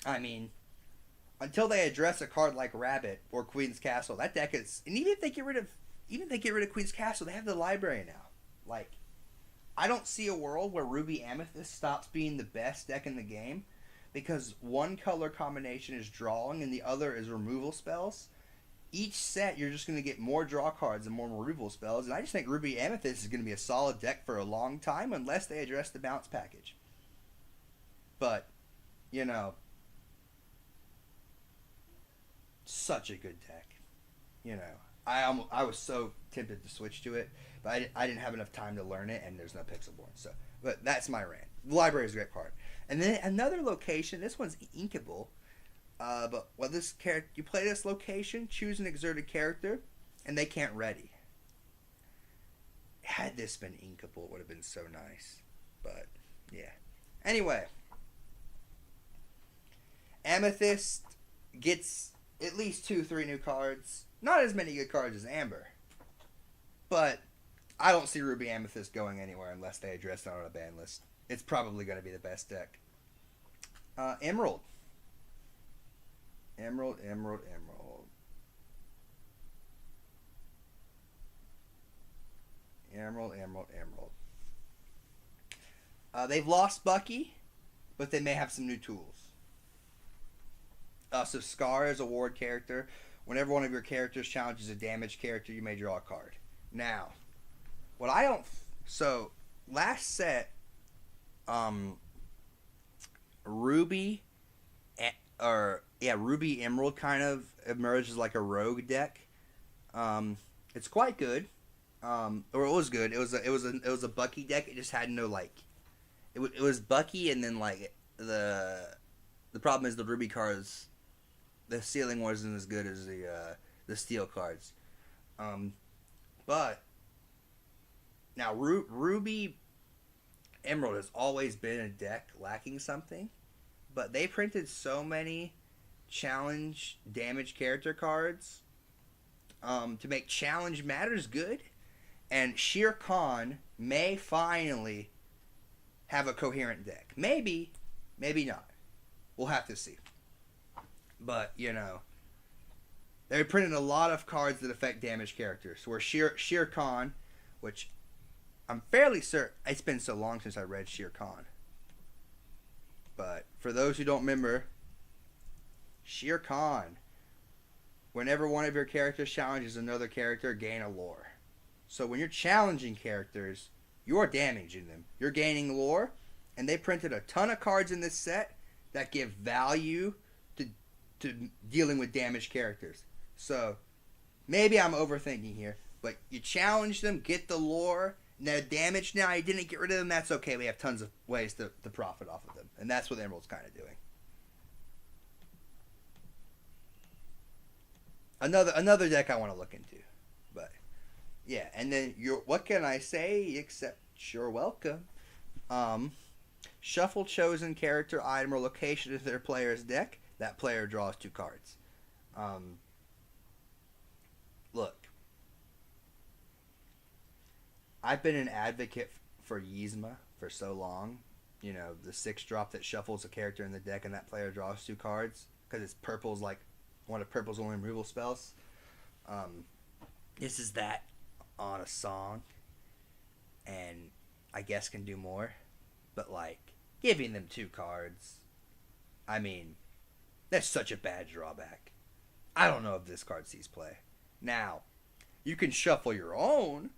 I mean, until they address a card like Rabbit or Queen's Castle, that deck is... And even if they get rid of Queen's Castle, they have the library now. Like, I don't see a world where Ruby Amethyst stops being the best deck in the game because one color combination is drawing and the other is removal spells. Each set, you're just going to get more draw cards and more removal spells, and I just think Ruby Amethyst is going to be a solid deck for a long time unless they address the bounce package. But, such a good deck. I was so tempted to switch to it, but I didn't have enough time to learn it, and there's no Pixelborn. So, but that's my rant. The library is a great part. And then another location. This one's inkable. But this character, you play this location, choose an exerted character, and they can't ready. Had this been inkable, it would have been so nice. But yeah. Anyway, Amethyst gets at least 2-3 new cards. Not as many good cards as Amber. But I don't see Ruby Amethyst going anywhere unless they address it on a ban list. It's probably going to be the best deck. Emerald. Emerald. They've lost Bucky, but they may have some new tools. So Scar is a ward character. Whenever one of your characters challenges a damaged character, you may draw a card. Now, what I don't... So, last set, Ruby... or yeah, Ruby Emerald kind of emerged as like a rogue deck. It's quite good. Or it was good. It was a Bucky deck. It just had no like. It was Bucky, and then like the problem is the Ruby cards. The ceiling wasn't as good as the steel cards. Um, but now Ruby Emerald has always been a deck lacking something, but they printed so many challenge damage character cards to make challenge matters good, and Shere Khan may finally have a coherent deck. Maybe, maybe not. We'll have to see. But they printed a lot of cards that affect damage characters. Where Shere Khan, which I'm fairly certain, it's been so long since I read Shere Khan. But for those who don't remember, Shere Khan, whenever one of your characters challenges another character, gain a lore. So when you're challenging characters, you're damaging them. You're gaining lore, and they printed a ton of cards in this set that give value to dealing with damaged characters. So maybe I'm overthinking here, but you challenge them, get the lore, and they're damaged now. You didn't get rid of them. That's okay. We have tons of ways to profit off of them, and that's what Emerald's kind of doing. Another deck I want to look into, but yeah. And then what can I say except you're welcome. Shuffle chosen character, item, or location of their player's deck. That player draws 2 cards. Look, I've been an advocate for Yzma for so long. The 6-drop that shuffles a character in the deck and that player draws 2 cards because it's purple's like one of purple's only removal spells. This is that on a song, and I guess can do more, but like giving them 2 cards, I mean, that's such a bad drawback. I don't know if this card sees play. Now, you can shuffle your own,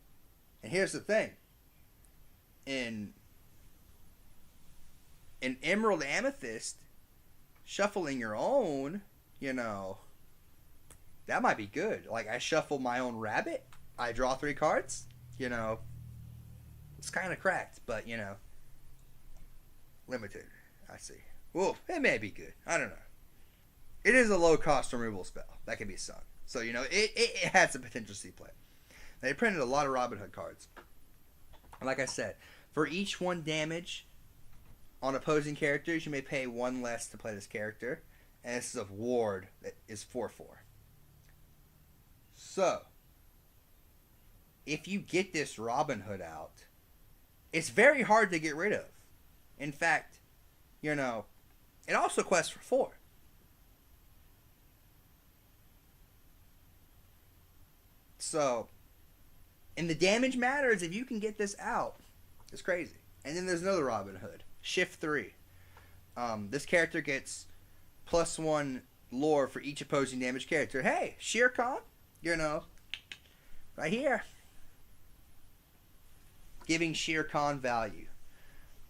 and here's the thing. In Emerald Amethyst, shuffling your own, that might be good. Like, I shuffle my own rabbit, I draw 3 cards, it's kind of cracked, but, limited, I see. Well, it may be good. I don't know. It is a low-cost removal spell that can be sung. So, it had some potential to see play. They printed a lot of Robin Hood cards. And like I said, for each 1 damage on opposing characters, you may pay 1 less to play this character. And this is a ward that is 4/4. So, if you get this Robin Hood out, it's very hard to get rid of. In fact, it also quests for 4. So, and the damage matters if you can get this out. It's crazy. And then there's another Robin Hood, Shift 3. This character gets +1 lore for each opposing damage character. Hey, Shere Khan, right here. Giving Shere Khan value.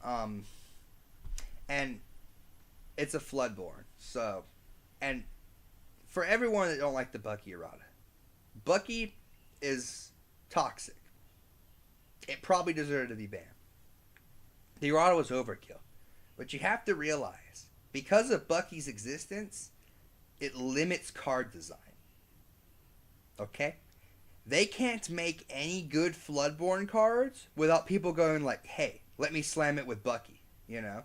And it's a Floodborn. So, and for everyone that don't like the Bucky errata, Bucky is toxic. It probably deserved to be banned. The errata was overkill. But you have to realize, because of Bucky's existence, it limits card design. Okay? They can't make any good Floodborn cards without people going like, hey, let me slam it with Bucky. Let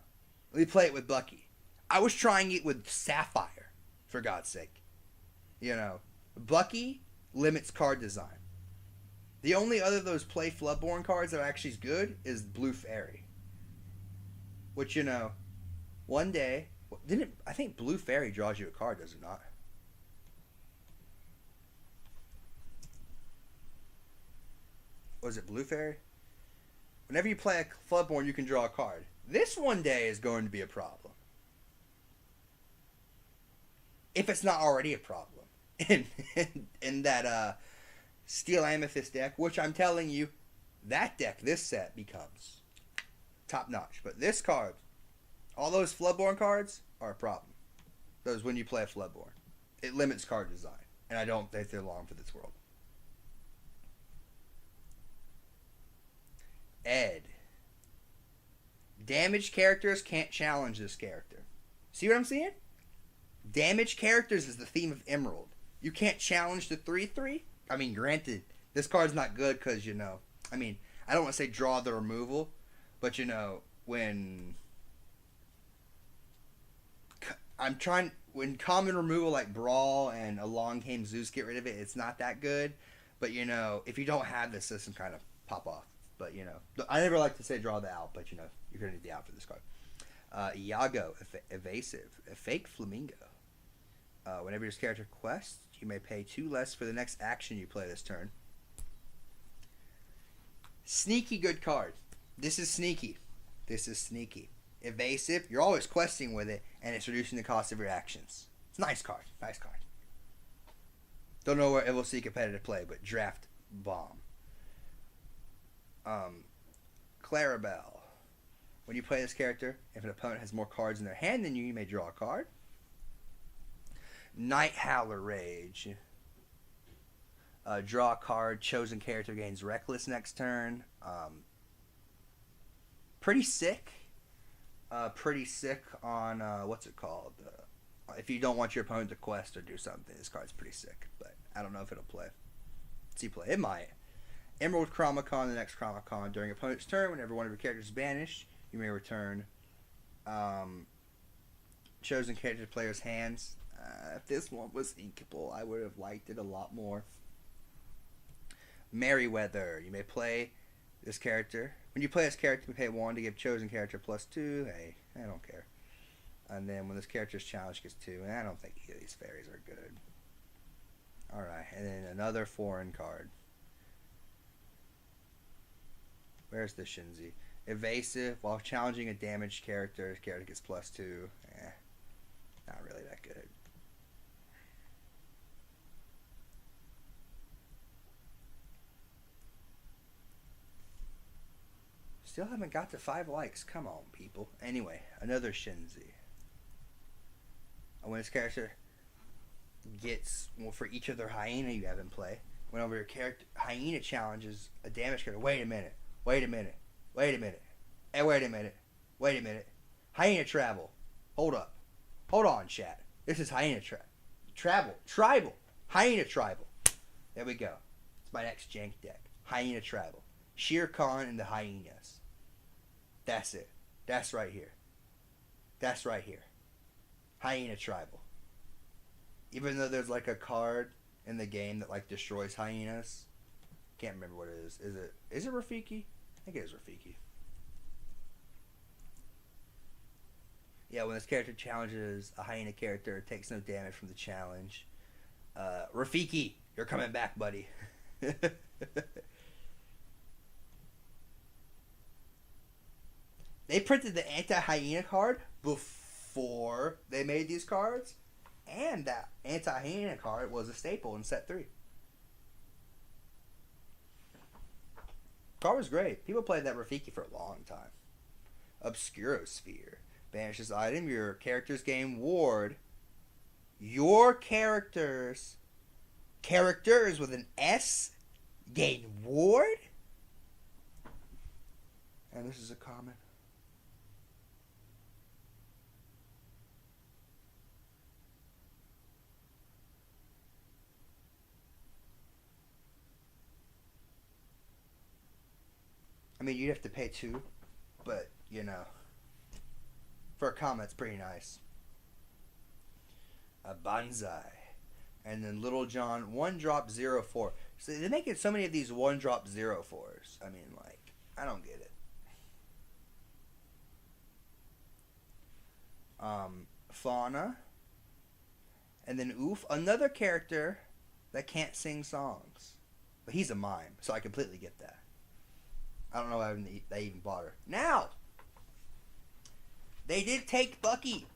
me play it with Bucky. I was trying it with Sapphire, for God's sake. Bucky limits card design. The only other of those play Floodborn cards that are actually good is Blue Fairy. Which, one day, I think Blue Fairy draws you a card, does it not? Was it Blue Fairy? Whenever you play a Floodborn, you can draw a card. This one day is going to be a problem. If it's not already a problem. In that Steel Amethyst deck, which I'm telling you, that deck, this set, becomes top notch. But this card, all those Floodborn cards are a problem. Those when you play a Floodborn. It limits card design, and I don't think they're long for this world. Ed. Damaged characters can't challenge this character. See what I'm saying? Damaged characters is the theme of Emerald. You can't challenge the 3/3? I mean, granted, this card's not good because, you know, I mean, I don't want to say draw the removal, but, you know, when common removal like Brawl and a Long Game Zeus get rid of it, it's not that good. But, you know, if you don't have this system, kind of pop off. But, you know, I never like to say draw the out, but, you know, you're going to need the out for this card. Iago, Evasive, a fake flamingo. Whenever your character quests, you may pay 2 less for the next action you play this turn. Sneaky good card. This is sneaky. This is sneaky. Evasive, you're always questing with it, and it's reducing the cost of your actions. It's a nice card. Nice card. Don't know where it will see competitive play, but draft bomb. Clarabelle. When you play this character, if an opponent has more cards in their hand than you, you may draw a card. Night Howler Rage. Draw a card. Chosen character gains Reckless next turn. Pretty sick. Pretty sick on, what's it called? If you don't want your opponent to quest or do something, this card's pretty sick. But I don't know if it'll play. Let's see play. It might. Emerald Chromacon, the next Chromacon. During opponent's turn, whenever one of your characters is banished, you may return chosen character to player's hands. If this one was inkable, I would have liked it a lot more. Merryweather. You may play this character. When you play this character, you pay 1 to give chosen character +2. Hey, I don't care. And then when this character's challenged, gets 2. And I don't think either of these fairies are good. Alright, and then another foreign card. Where's the Shinzi? Evasive. While challenging a damaged character, the character gets +2. Not really that good. Still haven't got to 5 likes. Come on, people. Anyway, another Shinzi. When this character gets, well, for each of their hyena you have in play, whenever your character hyena challenges a damaged character, wait a minute. Hey, wait a minute. Hyena travel. Hold up. Hold on, chat. This is hyena tribal. Hyena tribal. There we go. It's my next jank deck. Hyena tribal. Shere Khan and the hyenas. That's it. That's right here. Hyena tribal. Even though there's like a card in the game that like destroys hyenas. Can't remember what it is. Is it Rafiki? I think it is Rafiki. Yeah, when this character challenges a hyena character, it takes no damage from the challenge. Rafiki, you're coming back, buddy. They printed the anti-hyena card before they made these cards, and that anti-hyena card was a staple in set 3. Card was great. People played that Rafiki for a long time. Obscurosphere. Banish this item. Your characters gain ward. Your characters with an S gain ward? And this is a common. I mean, you'd have to pay 2, but, you know, for a common, it's pretty nice. A Banzai. And then Little John, 1-drop 0/4. So they make it so many of these 1-drop 0/4s. I mean, like, I don't get it. Fauna. And then Oof, another character that can't sing songs. But he's a mime, so I completely get that. I don't know why they even bought her. Now, they did take Bucky,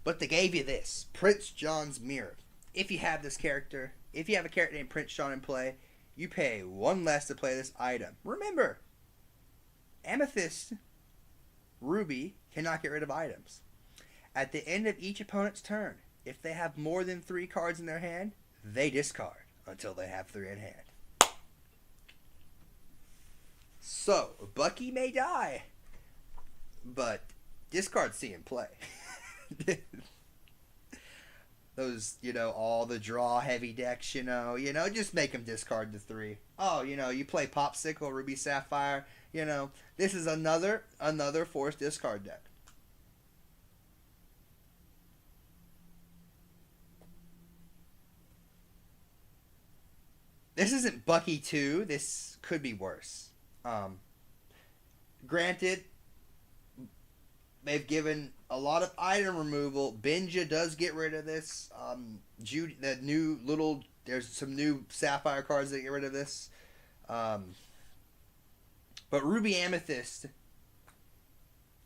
but they gave you this. Prince John's Mirror. If you have this character, if you have a character named Prince John in play, you pay 1 less to play this item. Remember, Amethyst Ruby cannot get rid of items. At the end of each opponent's turn, If they have more than 3 cards in their hand, they discard until they have 3 in hand. So, Bucky may die, but discard see him play. Those, all the draw heavy decks, just make them discard the 3. Oh, you play Popsicle, Ruby Sapphire, this is another forced discard deck. This isn't Bucky 2. This could be worse. Granted, they've given a lot of item removal. Benja does get rid of this. Judy, there's some new Sapphire cards that get rid of this. But Ruby Amethyst.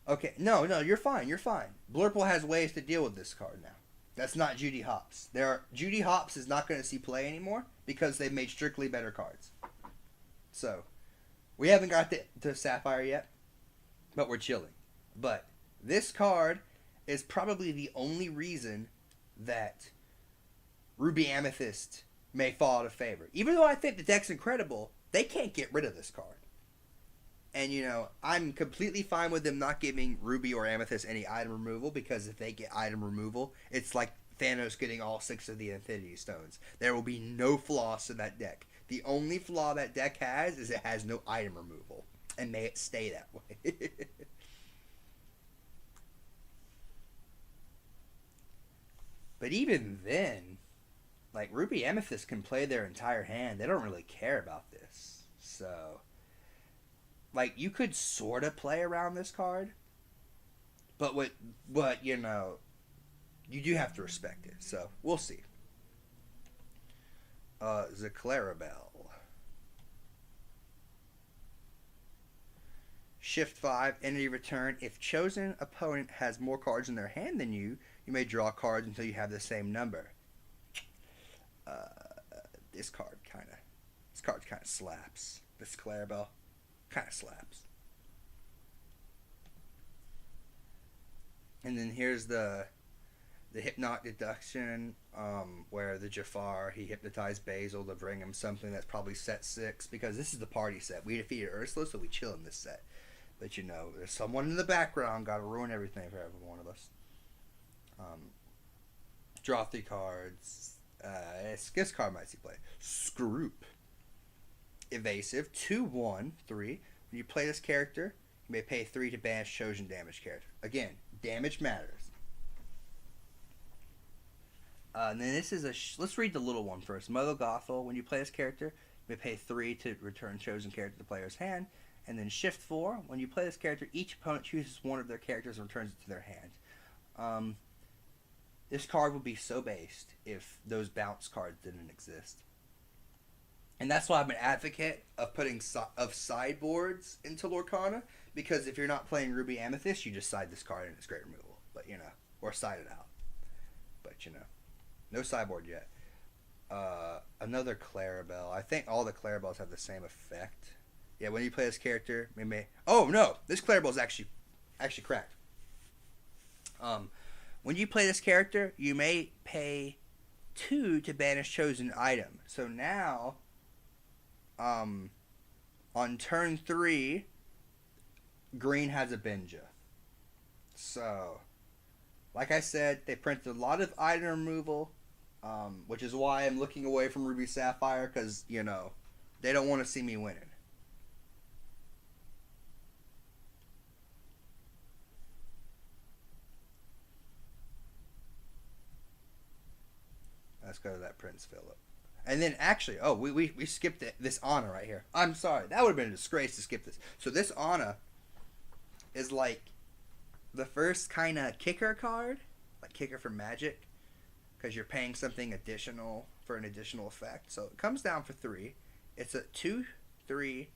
Okay, no, you're fine. Blurple has ways to deal with this card now. That's not Judy Hopps. Judy Hopps is not going to see play anymore because they've made strictly better cards. So, we haven't got to Sapphire yet, but we're chilling. But this card is probably the only reason that Ruby Amethyst may fall out of favor. Even though I think the deck's incredible, they can't get rid of this card. And, I'm completely fine with them not giving Ruby or Amethyst any item removal, because if they get item removal, it's like Thanos getting all 6 of the Infinity Stones. There will be no flaws to that deck. The only flaw that deck has is it has no item removal. And may it stay that way. But even then, like, Ruby Amethyst can play their entire hand. They don't really care about this. So, like, you could sort of play around this card, but you do have to respect it. So, we'll see. Clarabelle. Shift 5, entity return. If chosen opponent has more cards in their hand than you, you may draw cards until you have the same number. This card kind of slaps. This Clarabelle kind of slaps. And then here's the Hypnotic Deduction, where the Jafar, he hypnotized Basil to bring him something that's probably set 6, because this is the party set. We defeated Ursula, so we chill in this set. But there's someone in the background, gotta ruin everything for every one of us. Draw 3 cards. This card might see play. Scroop. Evasive. 2/1, 3. When you play this character, you may pay 3 to banish chosen damage character. Again, damage matters. And then this is let's read the little one first. Mother Gothel. When you play this character, you may pay 3 to return chosen character to the player's hand. And then Shift 4. When you play this character, each opponent chooses one of their characters and returns it to their hand. This card would be so based if those bounce cards didn't exist. And that's why I'm an advocate of putting sideboards into Lorcana, because if you're not playing Ruby Amethyst, you just side this card and it's great removal. But, or side it out. But, no sideboard yet. Another Clarabelle. I think all the Clarabelles have the same effect. Yeah, when you play this character, oh no, this Clarabelle is actually cracked. When you play this character, you may pay 2 to banish chosen item. So now, on turn 3, green has a Benja. So, like I said, they printed a lot of item removal, which is why I'm looking away from Ruby Sapphire, because, they don't want to see me winning. Let's go to that Prince Philip. And then actually, we skipped this Anna right here. I'm sorry. That would have been a disgrace to skip this. So this Anna is like the first kind of kicker card. Like kicker for Magic. Because you're paying something additional for an additional effect. So it comes down for 3. It's a 2/3.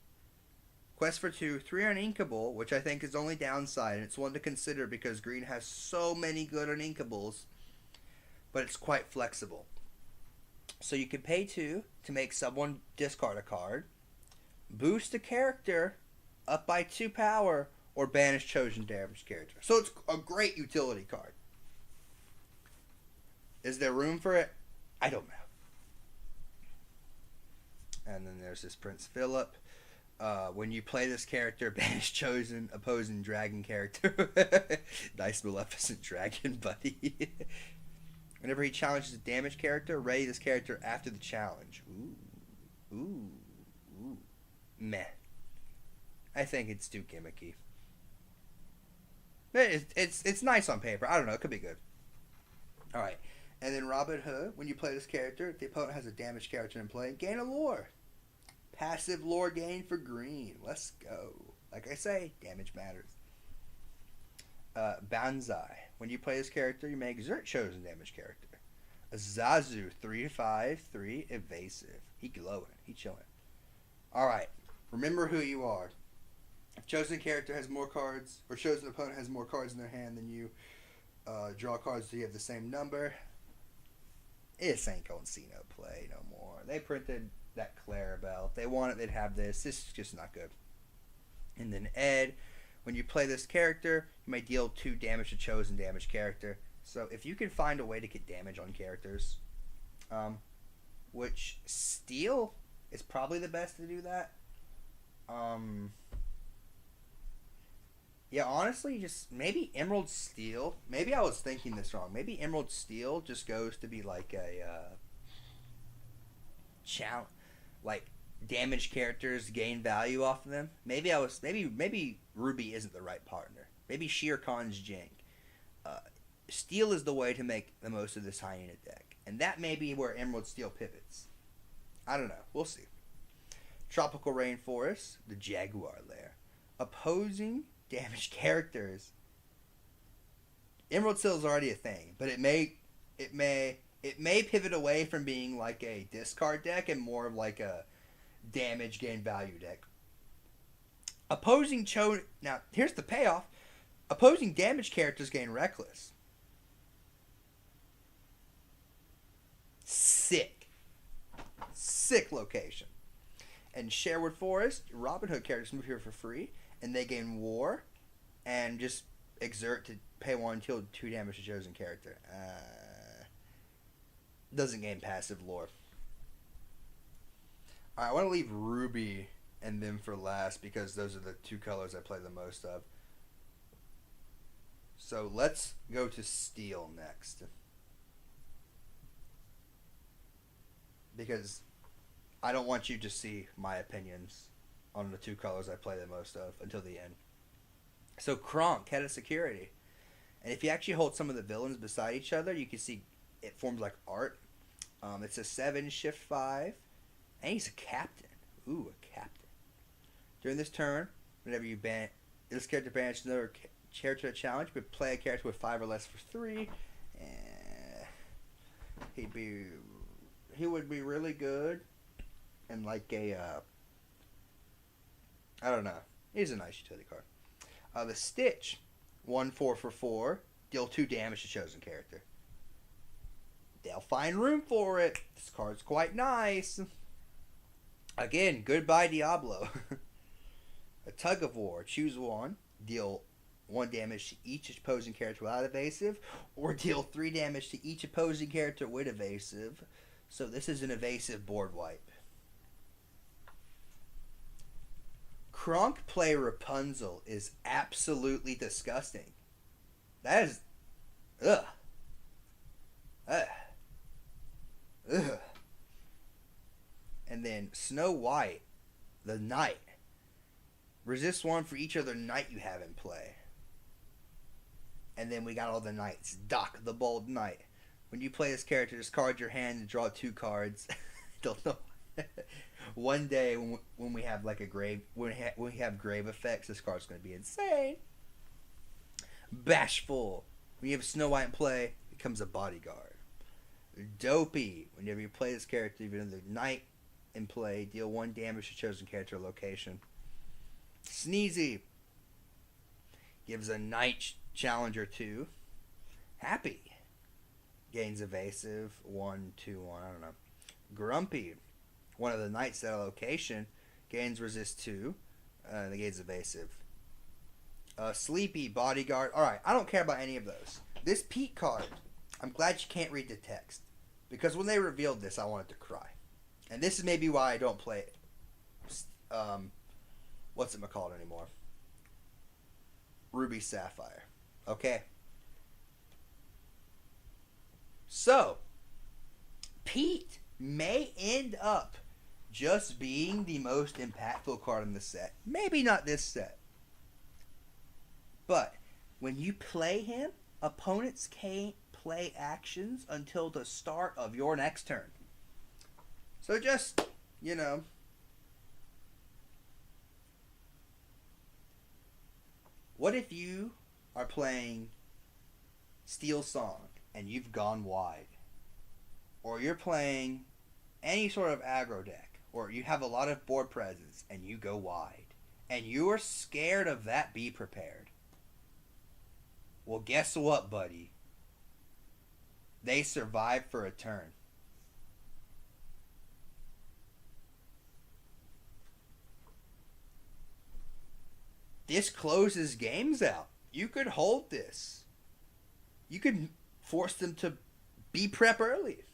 Quest for 2. 3 uninkable, which I think is only downside. And it's one to consider because green has so many good uninkables. But it's quite flexible. So you can pay 2 to make someone discard a card, boost a character up by 2 power, or banish chosen damage character. So it's a great utility card. Is there room for it? I don't know. And then there's this Prince Philip. When you play this character, banish chosen opposing dragon character. Nice Maleficent dragon, buddy. Whenever he challenges a damage character, ready this character after the challenge. Ooh. Ooh. Ooh. Meh. I think it's too gimmicky. It's nice on paper. I don't know. It could be good. Alright. And then Robin Hood, when you play this character, if the opponent has a damage character in play, gain a lore. Passive lore gain for green. Let's go. Like I say, damage matters. Banzai. When you play this character, you may exert chosen damage character. Zazu, 3/5, 3 evasive. He glowing. He chilling. Alright. Remember who you are. If chosen character has more cards, or chosen opponent has more cards in their hand than you, draw cards so you have the same number. This ain't gonna see no play no more. They printed that Clarabelle. If they want it, they'd have this. This is just not good. And then Ed, when you play this character, you may deal 2 damage to chosen damage character. So if you can find a way to get damage on characters, which Steel is probably the best to do that. Yeah, honestly, just maybe Emerald Steel. Maybe I was thinking this wrong. Maybe Emerald Steel just goes to be like a challenge, like damage characters gain value off of them. Maybe maybe Ruby isn't the right partner. Maybe Shere Khan's Jank. Steel is the way to make the most of this hyena deck, and that may be where Emerald Steel pivots. I don't know. We'll see. Tropical Rainforest, the Jaguar Lair, opposing damage characters. Emerald Steel is already a thing, but it may pivot away from being like a discard deck and more of like a damage gain value deck. Now here's the payoff. Opposing damage characters gain reckless. Sick location. And Sherwood Forest, Robin Hood characters move here for free, and they gain war, and just exert to pay 1 till 2 damage to chosen character. Doesn't gain passive lore. Alright, I want to leave Ruby and them for last because those are the 2 colors I play the most of. So let's go to Steel next. Because I don't want you to see my opinions on the 2 colors I play the most of until the end. So Kronk, Head of Security. And if you actually hold some of the villains beside each other, you can see it forms like art. It's a 7 shift 5. And he's a captain. Ooh, a captain. During this turn, whenever you ban this character banishes another character to challenge, but play a character with 5 or less for 3. He would be really good and like a I don't know. He's a nice utility card. The Stitch, 1/4 for 4, deal 2 damage to chosen character. They'll find room for it. This card's quite nice. Again, goodbye Diablo. A Tug of War, choose 1, deal 1 damage to each opposing character without evasive, or deal 3 damage to each opposing character with evasive. So this is an evasive board wipe. Kronk play Rapunzel is absolutely disgusting. That is... Ugh. And then Snow White, the Knight. Resist 1 for each other knight you have in play. And then we got all the knights. Doc, the Bold Knight. When you play this character, discard your hand and draw 2 cards. Don't know. One day when we have like a grave, when we have grave effects, this card's going to be insane. Bashful. When you have Snow White in play, it becomes a bodyguard. Dopey. Whenever you play this character, even if the knight in play, deal 1 damage to chosen character or location. Sneezy. Gives a knight challenger 2. Happy. Gains evasive 1, 2, 1. I don't know. Grumpy. One of the knights at a location gains resist 2. And gains evasive. Sleepy, bodyguard. Alright, I don't care about any of those. This Pete card I'm glad you can't read the text. Because when they revealed this, I wanted to cry. And this is maybe why I don't play what's it called anymore? Ruby Sapphire. Okay. So, Pete may end up just being the most impactful card in the set. Maybe not this set. But when you play him, opponents can't play actions until the start of your next turn. So just, you know, what if you are playing Steel Song and you've gone wide? Or you're playing any sort of aggro deck, or you have a lot of board presence and you go wide, and you're scared of that Be Prepared. Well, guess what, buddy? They survive for a turn. This closes games out. You could hold this. You could force them to be prep early.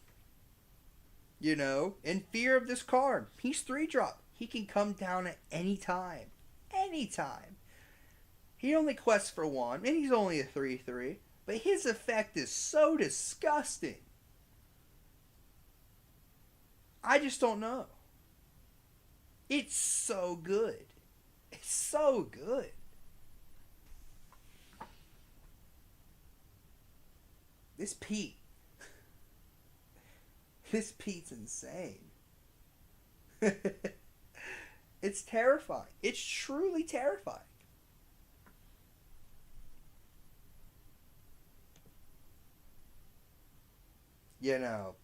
You know, in fear of this card. He's 3-drop. He can come down at any time. Anytime. He only quests for 1, and he's only a 3/3. But his effect is so disgusting. I just don't know. It's so good. It's so good. This Pete. This Pete's insane. It's terrifying. It's truly terrifying. You know,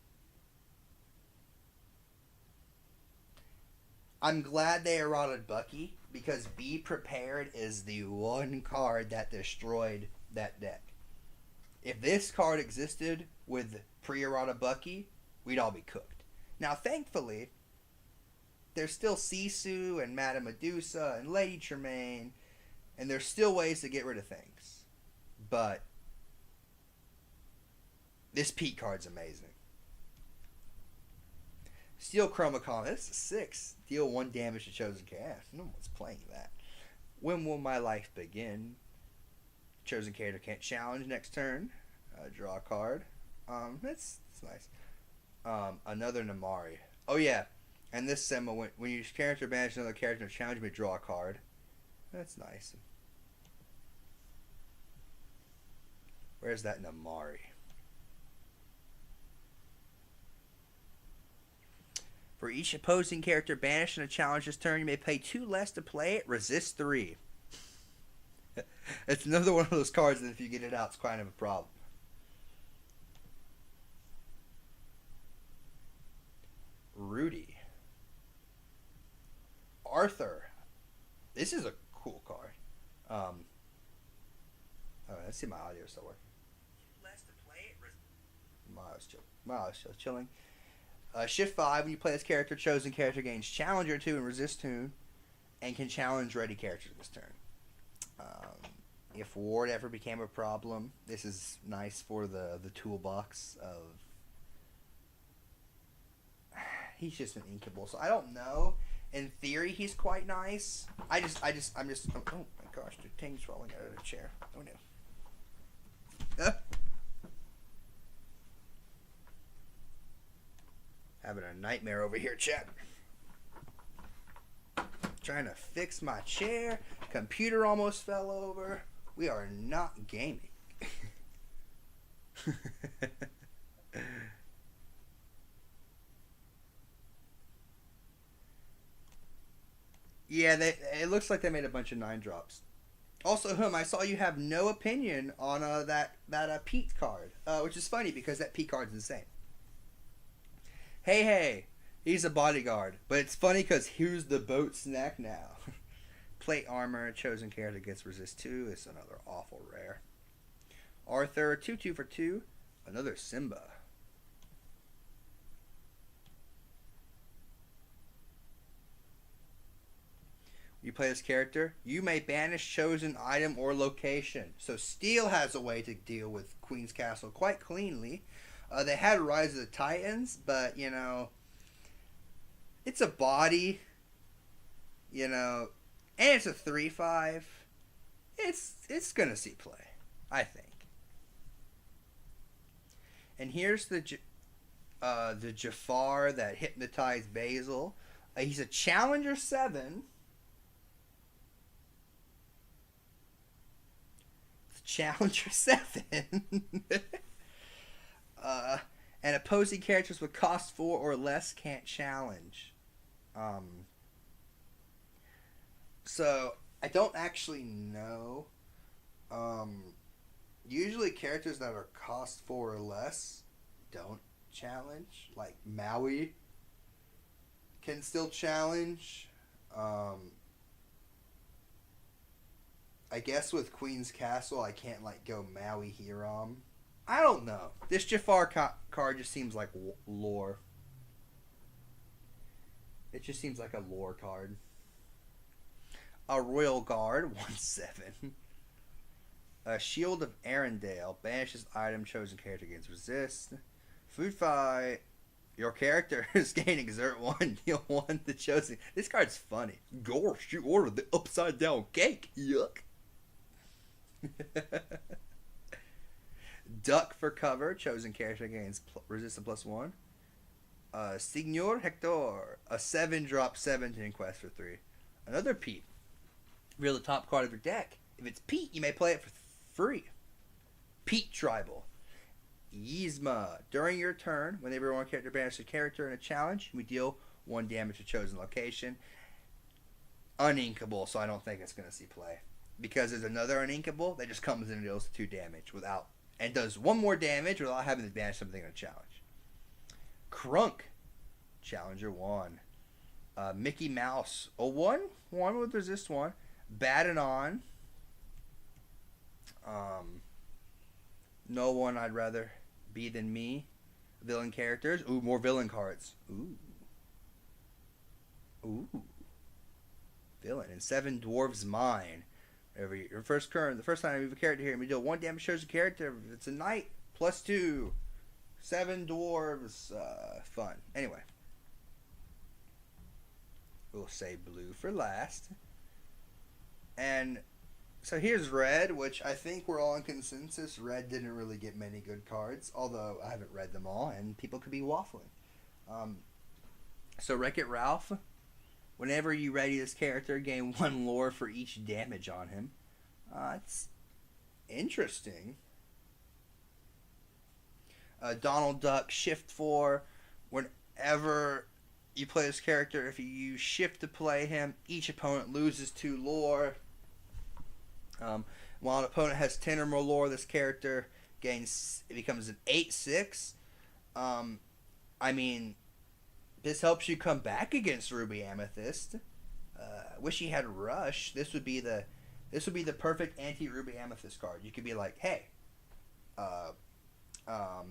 I'm glad they eroded Bucky because Be Prepared is the one card that destroyed that deck. If this card existed with pre-errata Bucky, we'd all be cooked. Now, thankfully, there's still Sisu and Madame Medusa and Lady Tremaine, and there's still ways to get rid of things. But this Pete card's amazing. Steel Chromacon, this is 6. Deal 1 damage to chosen character. No one's playing that. When will my life begin? Chosen character can't challenge next turn. Draw a card. That's nice. Another Namari. Oh yeah, and this symbol, when your character banishes another character to challenge, you may draw a card. That's nice. Where's that Namari? For each opposing character banished in a challenge this turn, you may pay 2 less to play it. Resist 3. It's another one of those cards that if you get it out, it's kind of a problem. Rudy. Arthur. This is a cool card. Oh, let's see, my audio is still working. Less to play it. My audio's still chilling. Shift 5, when you play this character, chosen character gains Challenger 2 and Resist 2, and can challenge ready characters this turn. If Ward ever became a problem, this is nice for the toolbox of... He's just an inkable, so I don't know. In theory, he's quite nice. I'm just... Oh my gosh, the thing's falling out of the chair. Oh no. Having a nightmare over here, chat. Trying to fix my chair. Computer almost fell over. We are not gaming. Yeah, it looks like they made a bunch of 9-drops. Also, I saw you have no opinion on that Pete card, which is funny because that Pete card's insane. Hey, he's a bodyguard, but it's funny because here's the boat snack now. Plate armor, chosen character gets resist 2. It's another awful rare. Arthur, 2/2 for 2. Another Simba. You play this character, you may banish chosen item or location. So Steel has a way to deal with Queen's Castle quite cleanly. They had Rise of the Titans, but, you know, it's a body, you know, and it's a 3/5. It's going to see play, I think. And here's the Jafar that hypnotized Basil. He's a Challenger 7. Challenger 7. And opposing characters with cost 4 or less can't challenge. So, I don't actually know. Usually characters that are cost 4 or less don't challenge. Like Maui can still challenge. I guess with Queen's Castle, I can't like go Maui Hiram. I don't know. This Jafar card just seems like lore. It just seems like a lore card. A Royal Guard, 1/7. A Shield of Arendelle. Banishes item chosen character gains resist. Food fight. Your character is gaining exert 1. Deal 1 the chosen. This card's funny. Gosh, you ordered the upside down cake. Yuck. Duck for cover. Chosen character gains resistance +1. Signor Hector. A 7-drop 17 quest for 3. Another Pete. Reveal the top card of your deck. If it's Pete, you may play it for free. Pete Tribal. Yzma. During your turn, whenever one character banishes a character in a challenge, we deal 1 damage to chosen location. Uninkable, so I don't think it's going to see play. Because there's another uninkable that just comes in and deals 2 damage without, and does 1 more damage without having to banish something in a challenge. Crunk. Challenger 1. Mickey Mouse. A 1 with resist 1. Badenon. No one I'd rather be than me. Villain characters. Ooh, more villain cards. Ooh. Villain. And 7 Dwarves Mine. The first time you have a character here, we deal 1 damage shows a character. If it's a knight, +2. 7 dwarves. Fun. Anyway. We'll save blue for last. And so here's red, which I think we're all in consensus. Red didn't really get many good cards, although I haven't read them all, and people could be waffling. So Wreck-It Ralph. Whenever you ready this character, gain 1 lore for each damage on him. It's interesting. Donald Duck, Shift 4. Whenever you play this character, if you use Shift to play him, each opponent loses 2 lore. While an opponent has 10 or more lore, this character it becomes an 8/6. I mean, this helps you come back against Ruby Amethyst. Wish he had Rush. This would be the perfect anti-Ruby Amethyst card. You could be like, hey,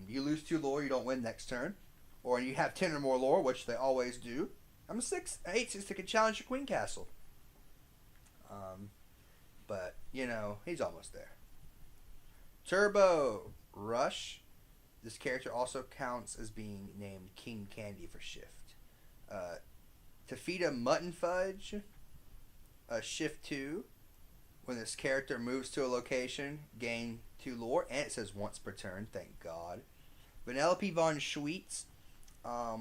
you lose 2 lore, you don't win next turn, or you have 10 or more lore, which they always do. I'm a 8/6 that can challenge your Queen Castle. But you know he's almost there. Turbo Rush. This character also counts as being named King Candy for Shift. Tafita Mutton Fudge. Shift 2. When this character moves to a location, gain 2 lore, and it says once per turn. Thank God. Vanellope Von Schweetz.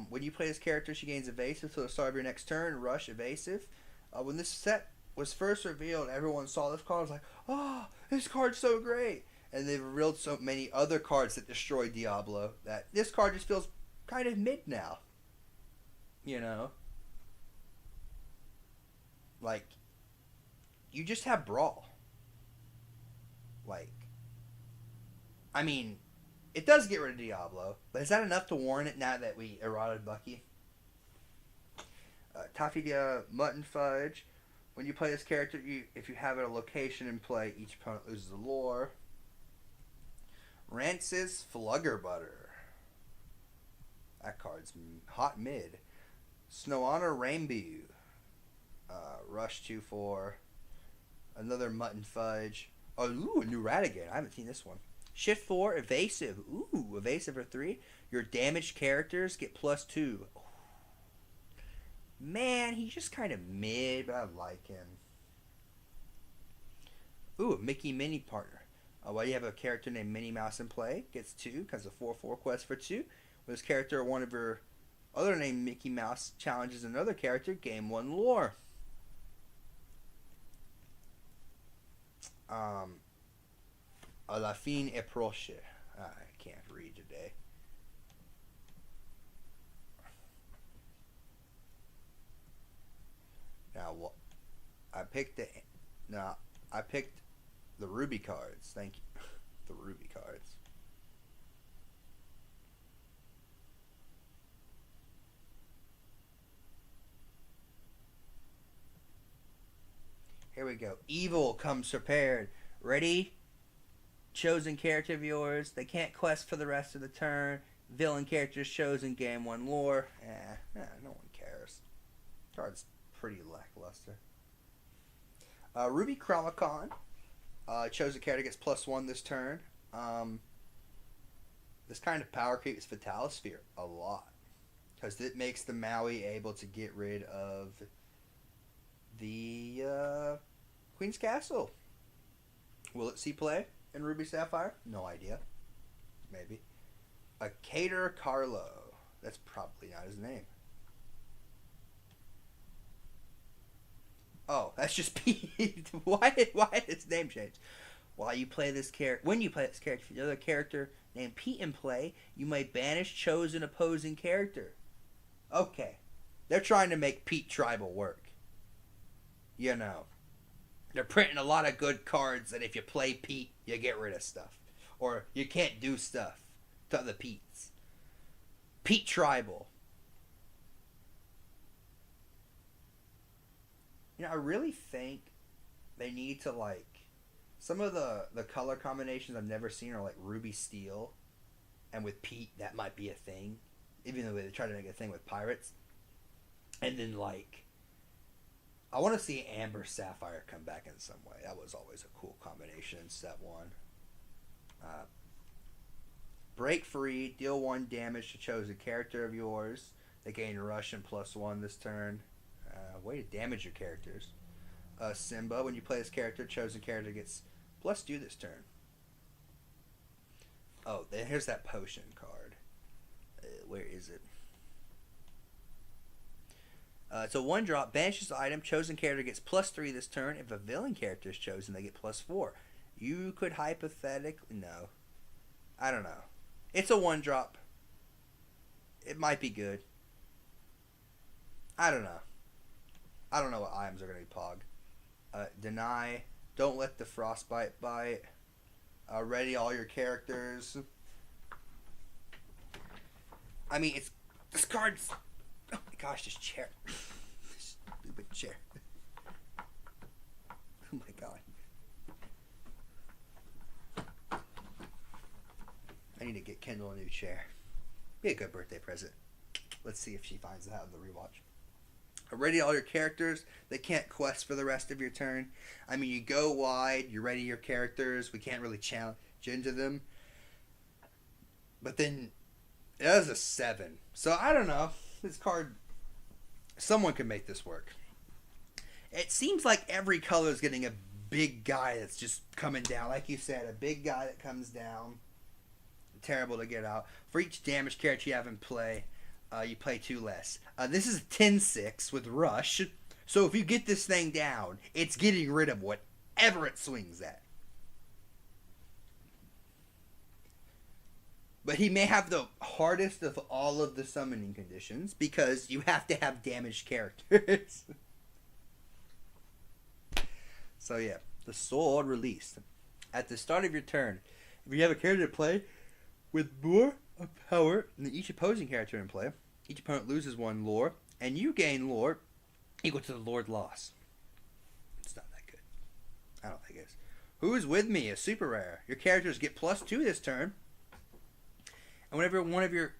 When you play this character, she gains evasive till the start of your next turn. Rush evasive. When this set was first revealed, everyone saw this card and was like, oh, this card's so great. And they've revealed so many other cards that destroy Diablo that this card just feels kind of mid now. You know? Like, you just have Brawl. Like, I mean, it does get rid of Diablo, but is that enough to warrant it now that we eroded Bucky? Tafita Mutton Fudge. When you play this character, if you have a location in play, each opponent loses a lore. Rance's Flugger Butter. That card's hot mid. Snow Honor Rainbow. Rush 2/4. Another Mutton Fudge. Oh, ooh, a new Ratigan. I haven't seen this one. Shift 4, Evasive. Ooh, Evasive for 3. Your damaged characters get +2. Man, he's just kind of mid, but I like him. Ooh, a Mickey Mini Partner. Why do you have a character named Minnie Mouse in play? Gets 2, because of 4/4 quest for 2. When this character or one of your other named Mickey Mouse challenges another character, gain 1 lore. A la fin approche. I can't read today. Now, I picked the. No, I picked the Ruby cards. Thank you. The Ruby cards. Here we go. Evil comes prepared. Ready? Chosen character of yours. They can't quest for the rest of the turn. Villain characters chosen. Game 1 lore. No one cares. Card's pretty lackluster. Ruby Chromicon. Chosen character gets +1 this turn. This kind of power creeps Vitalosphere a lot. Because it makes the Maui able to get rid of the Queen's Castle. Will it see play in Ruby Sapphire? No idea. Maybe. A Cater Carlo. That's probably not his name. Oh, that's just Pete. Why did his name change? When you play this character, if the other character named Pete in play, you may banish chosen opposing character. Okay. They're trying to make Pete Tribal work. You know. They're printing a lot of good cards that if you play Pete, you get rid of stuff. Or you can't do stuff to the Petes. Pete Tribal. I really think they need to, some of the color combinations I've never seen are, Ruby Steel. And with Pete, that might be a thing. Even though they try to make a thing with Pirates. And then, I want to see Amber Sapphire come back in some way. That was always a cool combination in set 1. Break free, deal 1 damage to chosen character of yours. They gain Rush and +1 this turn. Way to damage your characters. Simba, when you play this character, chosen character gets +2 this turn. Oh, here's that potion card. Where is it? So 1-drop, banishes the item, chosen character gets +3 this turn. If a villain character is chosen, they get +4. You could hypothetically... No. I don't know. It's a 1-drop. It might be good. I don't know. I don't know what items are going to be pog. Deny. Don't let the frostbite bite. Ready all your characters. I mean, this card's... Oh my gosh, this chair. This stupid chair. Oh my god. I need to get Kendall a new chair. Be a good birthday present. Let's see if she finds it out in the rewatch. Ready all your characters. They can't quest for the rest of your turn. I mean, you go wide. You ready your characters. We can't really challenge into them. But then, it has a 7. So, I don't know. This card, someone can make this work. It seems like every color is getting a big guy that's just coming down. Like you said, a big guy that comes down. Terrible to get out. For each damaged character you have in play, you play 2 less. This is a 10-6 with Rush. So if you get this thing down, it's getting rid of whatever it swings at. But he may have the hardest of all of the summoning conditions because you have to have damaged characters. So yeah, the sword released. At the start of your turn, if you have a character to play with more power than each opposing character in play, each opponent loses 1 lore, and you gain lore equal to the Lord loss. It's not that good. I don't think it is. Who's with me? A super rare. Your characters get +2 this turn. And whenever one of your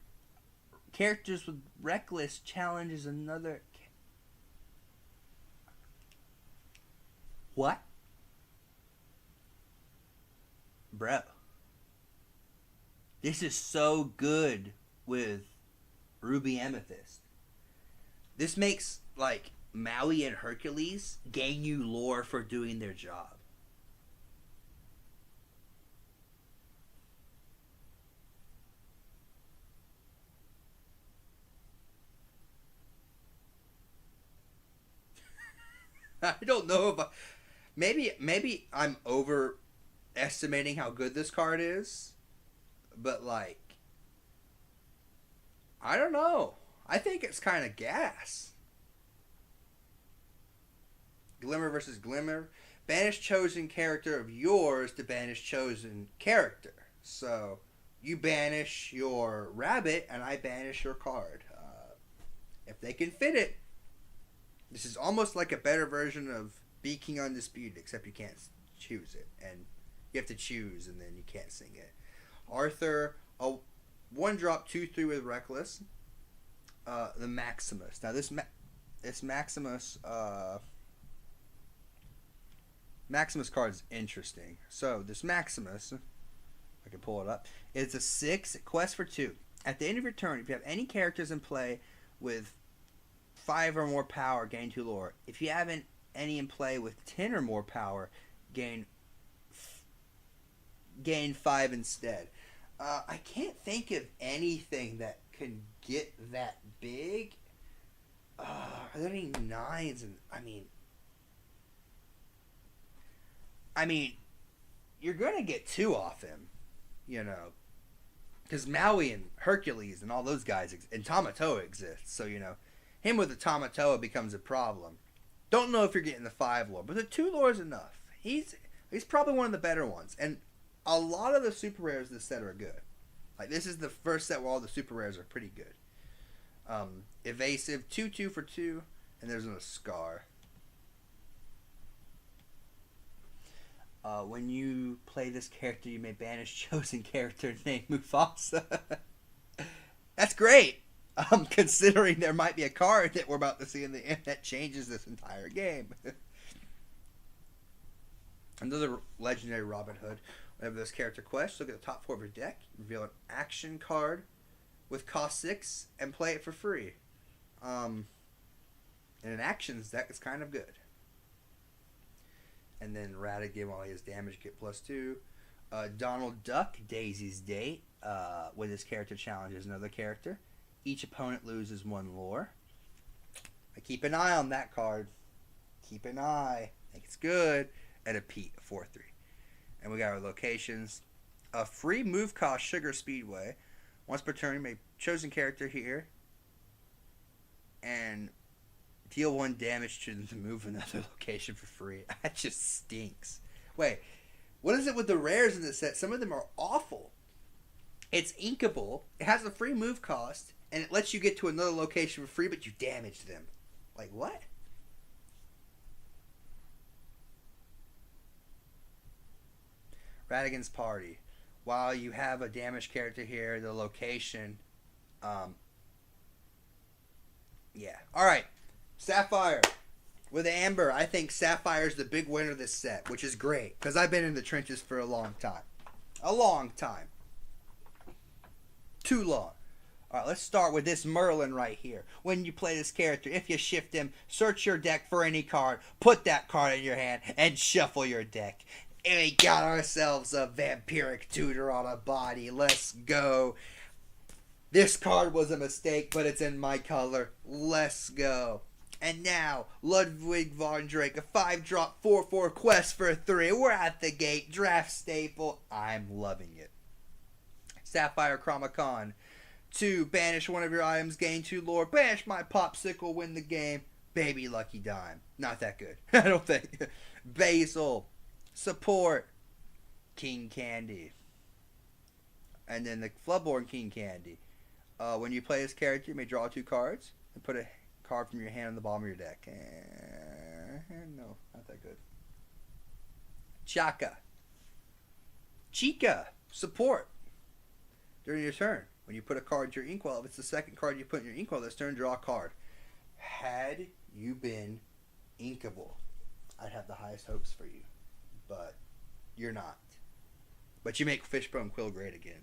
characters with Reckless challenges another... What? Bro. This is so good with Ruby Amethyst. This makes, like, Maui and Hercules gain you lore for doing their job. I don't know if maybe I'm overestimating how good this card is, but like I don't know. I think it's kind of gas. Glimmer versus Glimmer. Banish chosen character of yours to banish chosen character. So you banish your rabbit and I banish your card. If they can fit it, this is almost like a better version of Be King Undisputed, except you can't choose it. And you have to choose and then you can't sing it. Arthur, a 1-drop 2/3 with Reckless. The Maximus. Now this Maximus Maximus card is interesting. So this Maximus, I can pull it up. It's a 6 quest for 2. At the end of your turn, if you have any characters in play with 5 or more power, gain 2 lore. If you haven't any in play with 10 or more power, gain 5 instead. I can't think of anything that can get that big. Are there any 9s? And I mean, you're gonna get 2 off him, you know, because Maui and Hercules and all those guys and Tamatoa exist. So you know, him with the Tamatoa becomes a problem. Don't know if you're getting the 5 lore, but the 2 lore is enough. He's probably one of the better ones, and a lot of the super rares this set are good. Like this is the first set where all the super rares are pretty good. Evasive 2/2 for 2, and there's a Scar. When you play this character, you may banish chosen character named Mufasa. That's great. Considering there might be a card that we're about to see in the end that changes this entire game. Another legendary Robin Hood. Whenever this character quests, look at the top 4 of your deck, reveal an action card with cost 6, and play it for free. And an actions deck is kind of good. And then Ratigan, while he has damage, get +2. Donald Duck, Daisy's Date. When this character challenges another character, each opponent loses 1 lore. I keep an eye on that card. Keep an eye. I think it's good. And a Pete, 4/3. And we got our locations. A free move cost Sugar Speedway. Once per turn, you may chosen character here. And deal 1 damage to them to move another location for free. That just stinks. Wait, what is it with the rares in this set? Some of them are awful. It's inkable. It has a free move cost. And it lets you get to another location for free, but you damage them. Like, what? Ratigan's Party. While you have a damaged character here, the location... yeah. Alright. Sapphire. With Amber, I think Sapphire's the big winner of this set, which is great. Because I've been in the trenches for a long time. A long time. Too long. Alright, let's start with this Merlin right here. When you play this character, if you shift him, search your deck for any card, put that card in your hand, and shuffle your deck. And we got ourselves a vampiric tutor on a body. Let's go. This card was a mistake, but it's in my color. Let's go. And now, Ludwig von Drake, a 5-drop 4/4 quest for a 3. We're at the gate. Draft staple. I'm loving it. Sapphire Chromacon. 2. Banish one of your items, gain 2 lore. Banish my popsicle, win the game. Baby Lucky Dime. Not that good. I don't think. Basil. Support. King Candy. And then the Floodborn King Candy. When you play this character, you may draw 2 cards and put a card from your hand on the bottom of your deck. No, not that good. Chaka. Chica. Support. During your turn, when you put a card in your inkwell, if it's the second card you put in your inkwell this turn, draw a card. Had you been inkable, I'd have the highest highest hopes for you, but you're not. But you make Fishbone Quill great again.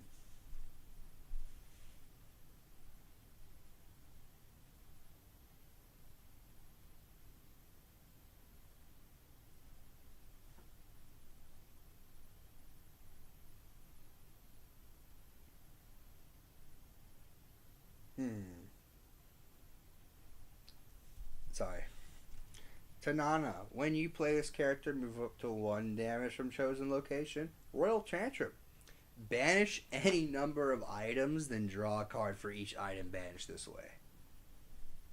Sorry. Tanana. When you play this character, move up to 1 damage from chosen location. Royal Tantrum. Banish any number of items, then draw a card for each item banished this way.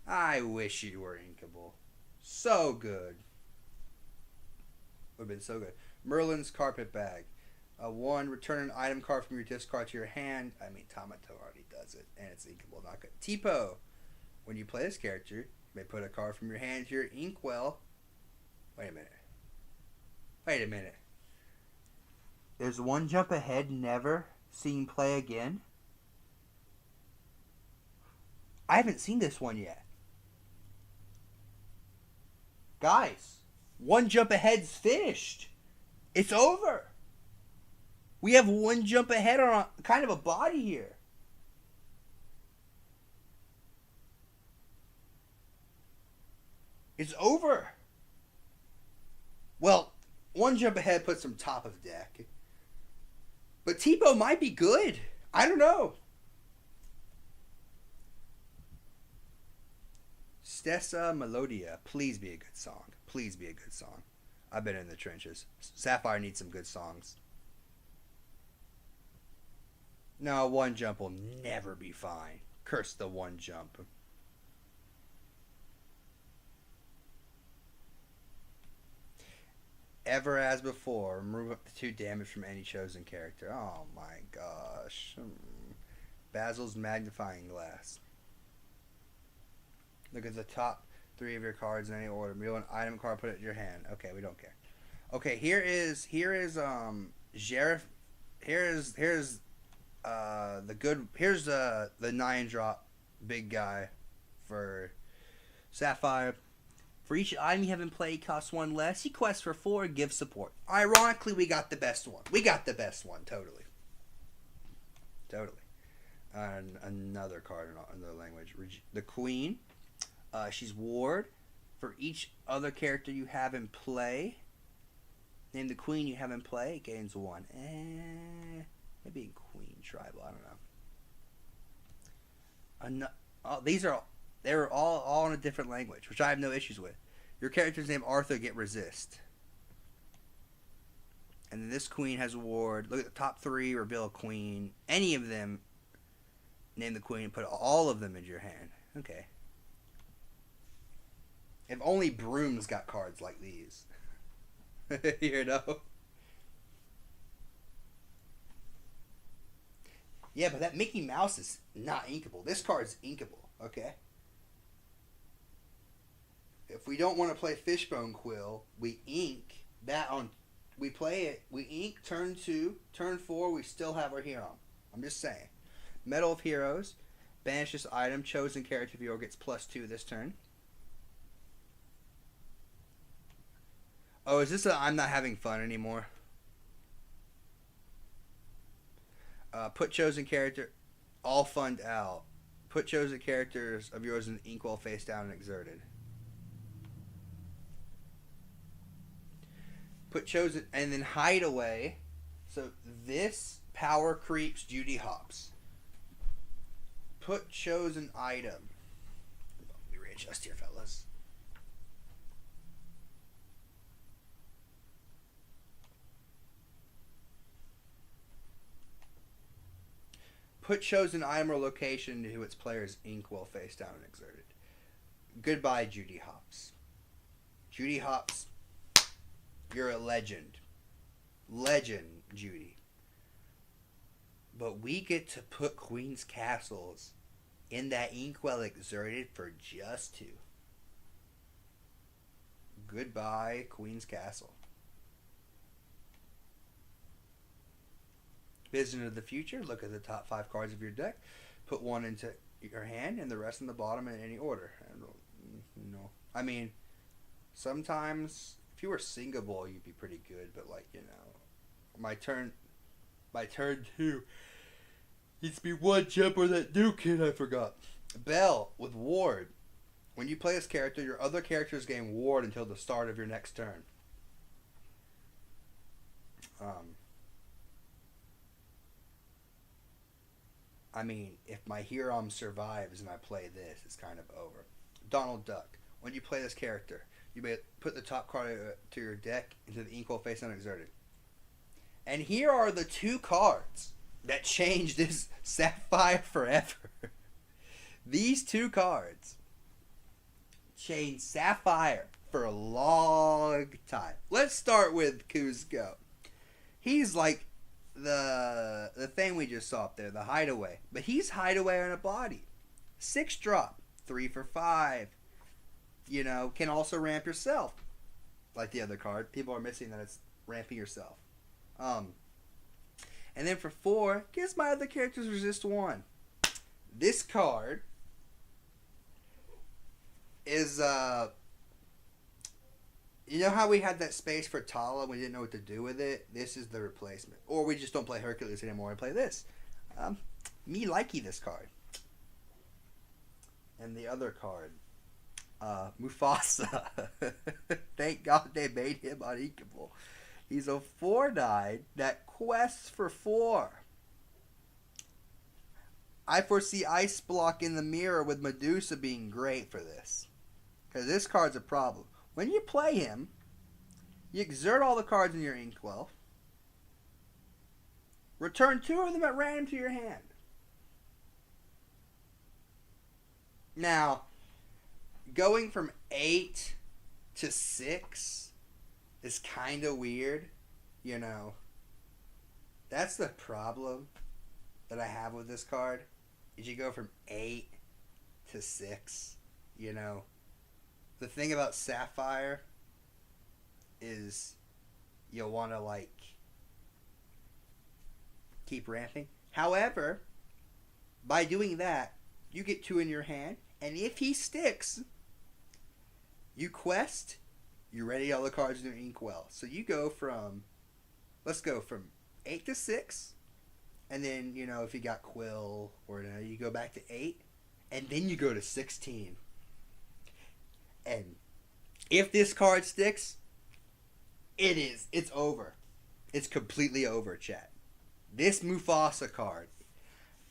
I wish you were inkable. So good. Would have been so good. Merlin's Carpet Bag. 1, return an item card from your discard to your hand. I mean, Tamato already does it, and it's inkable, not good. Tipo. When you play this character, you may put a card from your hand to your inkwell. Wait a minute. There's 1 jump ahead, never seen play again. I haven't seen this one yet. Guys, 1 jump ahead's finished. It's over. We have 1 jump ahead on kind of a body here. It's over. Well, 1 jump ahead puts him top of deck. But Tipo might be good. I don't know. Stessa Melodia. Please be a good song. Please be a good song. I've been in the trenches. Sapphire needs some good songs. No, 1 jump will never be fine. Curse the 1 jump. Ever as before, remove up to 2 damage from any chosen character. Oh my gosh. Basil's Magnifying Glass. Look at the top 3 of your cards in any order. Reveal an item card, put it in your hand. Okay, we don't care. Okay, here's Sheriff. Here's the 9-drop big guy for Sapphire. For each item you have in play, costs 1 less. He quests for 4, give support. Ironically, we got the best one. Totally. Another card in another language. The Queen. She's ward. For each other character you have in play, name the Queen you have in play. It gains 1. Maybe Queen Tribal. I don't know. They're all in a different language, which I have no issues with. Your character's name Arthur, get resist. And then this queen has a ward. Look at the top 3, reveal a queen. Any of them, name the queen and put all of them in your hand. Okay. If only Broom's got cards like these. You know? Yeah, but that Mickey Mouse is not inkable. This card's inkable, okay? If we don't want to play Fishbone Quill, we ink that on. We play it. We ink turn 2, turn 4. We still have our hero. I'm just saying. Medal of Heroes. Banish this item. Chosen character viewer gets +2 this turn. Oh, is this I'm not having fun anymore? Put chosen character. All fund out. Put chosen characters of yours in the inkwell face down and exerted. Put chosen and then hideaway. So this power creeps Judy Hopps. Put chosen item. Let me readjust here, fellas. Put chosen item or location into its player's inkwell face down and exerted. Goodbye, Judy Hopps. Judy Hopps. You're a legend. Legend, Judy. But we get to put Queen's Castles in that inkwell exerted for just 2. Goodbye, Queen's Castle. Vision of the Future. Look at the top 5 cards of your deck. Put 1 into your hand and the rest in the bottom in any order. No. I mean, sometimes If you were singable, you'd be pretty good. But like my turn, my turn two. Needs to be one jump or that new kid I forgot. Bell with Ward. When you play this character, your other characters gain Ward until the start of your next turn. I mean, if my Hiram survives and I play this, it's kind of over. Donald Duck. When you play this character, you may put the top card to your deck into the inkwell face unexerted. And here are the two cards that changed this Sapphire forever. These two cards changed Sapphire for a long time. Let's start with Kuzco. He's like the thing we just saw up there, the hideaway. But he's hideaway on a body. 6 drop, 3 for 5. Can also ramp yourself. Like the other card. People are missing that it's ramping yourself. And then for 4, gives my other characters resist 1. This card is you know how we had that space for Tala and we didn't know what to do with it? This is the replacement. Or we just don't play Hercules anymore and play this. Me likey this card. And the other card, Mufasa. Thank God they made him uninkable. He's a 4/9 that quests for 4. I foresee Ice Block in the mirror with Medusa being great for this. Because this card's a problem. When you play him, you exert all the cards in your inkwell. Return 2 of them at random to your hand. Now, going from 8 to 6 is kind of weird. That's the problem that I have with this card. Is you go from 8 to 6. The thing about Sapphire is you'll want to keep ramping. However, by doing that, you get 2 in your hand, and if he sticks, you quest, you ready all the cards in your inkwell. So you go from, let's go from 8 to 6, and then, if you got Quill, or you go back to 8, and then you go to 16. And if this card sticks, it's over. It's completely over, chat. This Mufasa card,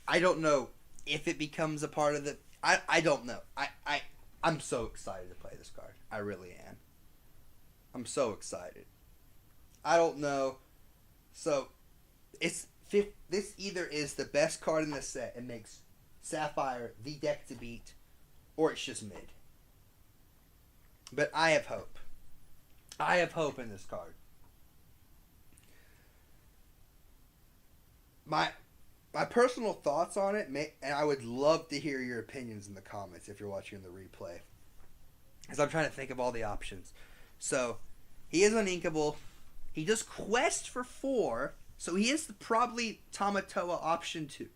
I don't know if it becomes a part of the... I don't know. I'm so excited to play this card. I really am. I'm so excited. I don't know. So, this either is the best card in the set and makes Sapphire the deck to beat, or it's just mid. But I have hope. I have hope in this card. My personal thoughts on it, and I would love to hear your opinions in the comments if you're watching the replay. Because I'm trying to think of all the options. So, he is uninkable. He does quest for 4. So he is probably Tamatoa option 2.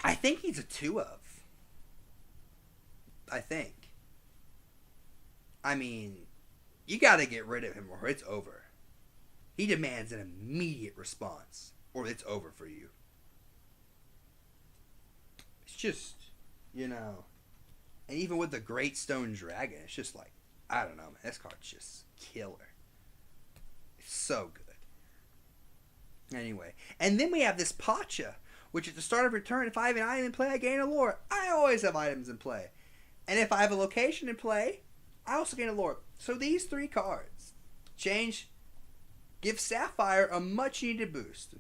I think he's a 2 of. I think. I mean, you got to get rid of him or it's over. He demands an immediate response or it's over for you. It's just, And even with the Great Stone Dragon, it's just like, I don't know, man. This card's just killer. It's so good. Anyway. And then we have this Pacha, which at the start of your turn, if I have an item in play, I gain a lore. I always have items in play. And if I have a location in play, I also gain a lore. So these 3 cards give Sapphire a much needed boost.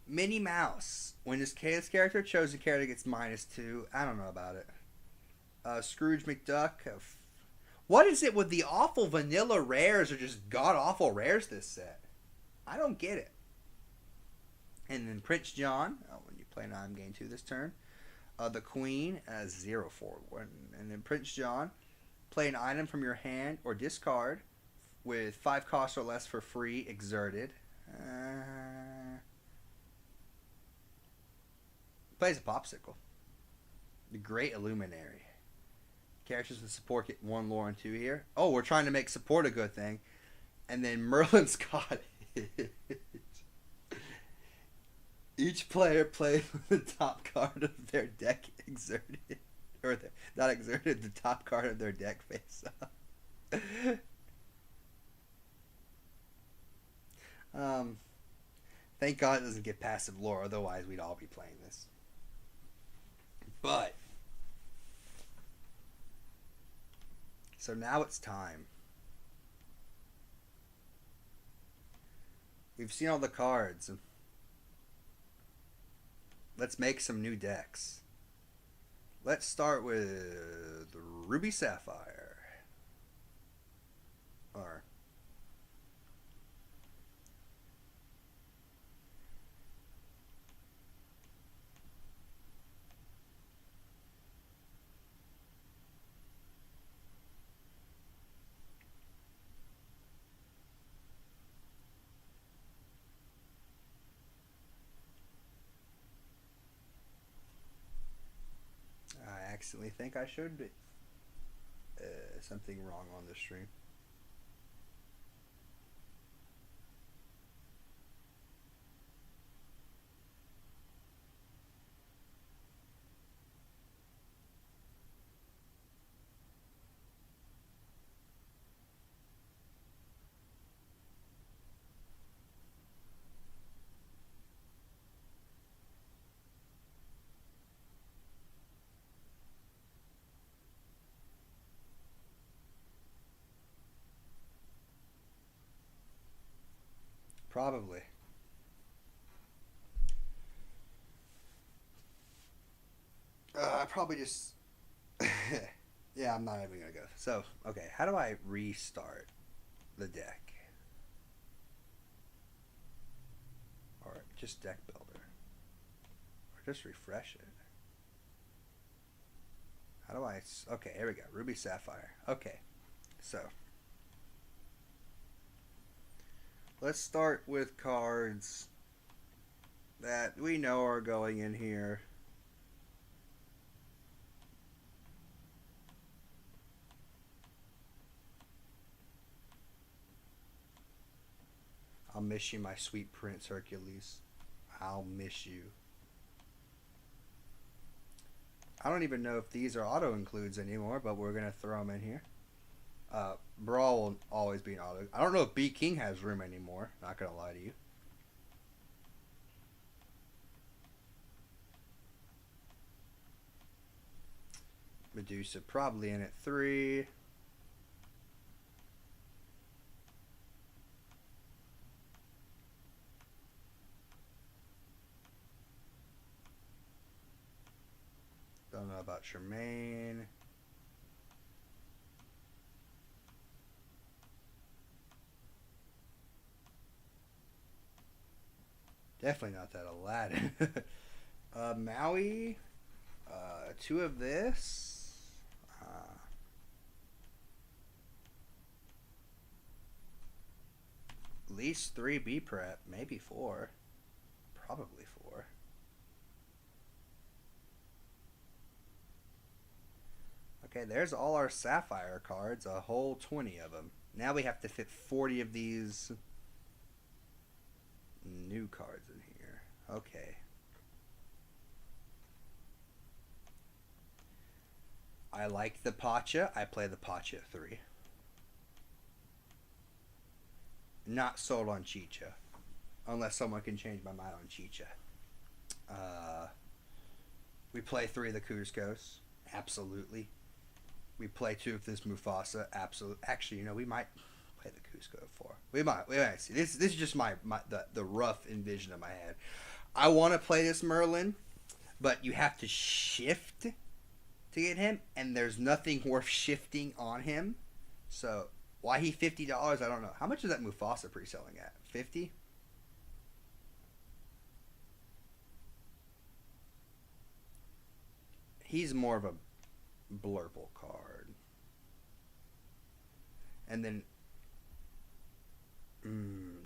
Minnie Mouse. When this character chosen character gets -2. I don't know about it. Scrooge McDuck. What is it with the awful vanilla rares or just god-awful rares this set? I don't get it. And then Prince John. When you play an item, gain 2 this turn. The Queen. 0 for 1. And then Prince John. Play an item from your hand or discard with 5 costs or less for free. Exerted. Plays a popsicle. The Great Illuminary. Characters with support get 1 lore and 2 here. Oh, we're trying to make support a good thing. And then Merlin's got it. Each player plays with the top card of their deck exerted. Or not exerted, the top card of their deck face up. Thank God it doesn't get passive lore, otherwise we'd all be playing this. But so now it's time. We've seen all the cards. Let's make some new decks. Let's start with Ruby Sapphire. Or I accidentally think I showed something wrong on the stream. Probably. I probably just. Yeah, I'm not even gonna go. So, okay, how do I restart the deck? Or just deck builder? Or just refresh it? How do I. Okay, here we go. Ruby Sapphire. Okay, so. Let's start with cards that we know are going in here. I'll miss you, my sweet Prince Hercules. I'll miss you. I don't even know if these are auto includes anymore, but we're going to throw them in here. Brawl will always be an auto. I don't know if B King has room anymore. Not going to lie to you. Medusa probably in at 3. Don't know about Shimmering. Definitely not that Aladdin. Maui. 2 of this. At least 3 B prep. Maybe 4. Probably 4. Okay, there's all our Sapphire cards. A whole 20 of them. Now we have to fit 40 of these new cards in here. Okay. I like the Pacha. I play the Pacha 3. Not sold on Chicha. Unless someone can change my mind on Chicha. We play 3 of the Cuscos. Absolutely. We play 2 of this Mufasa. Absolutely. Actually, we might play the Cusco 4. We might see. This is just the rough envision of my head. I want to play this Merlin, but you have to shift to get him, and there's nothing worth shifting on him. So why he $50? I don't know. How much is that Mufasa pre-selling at? 50? He's more of a blurple card. And then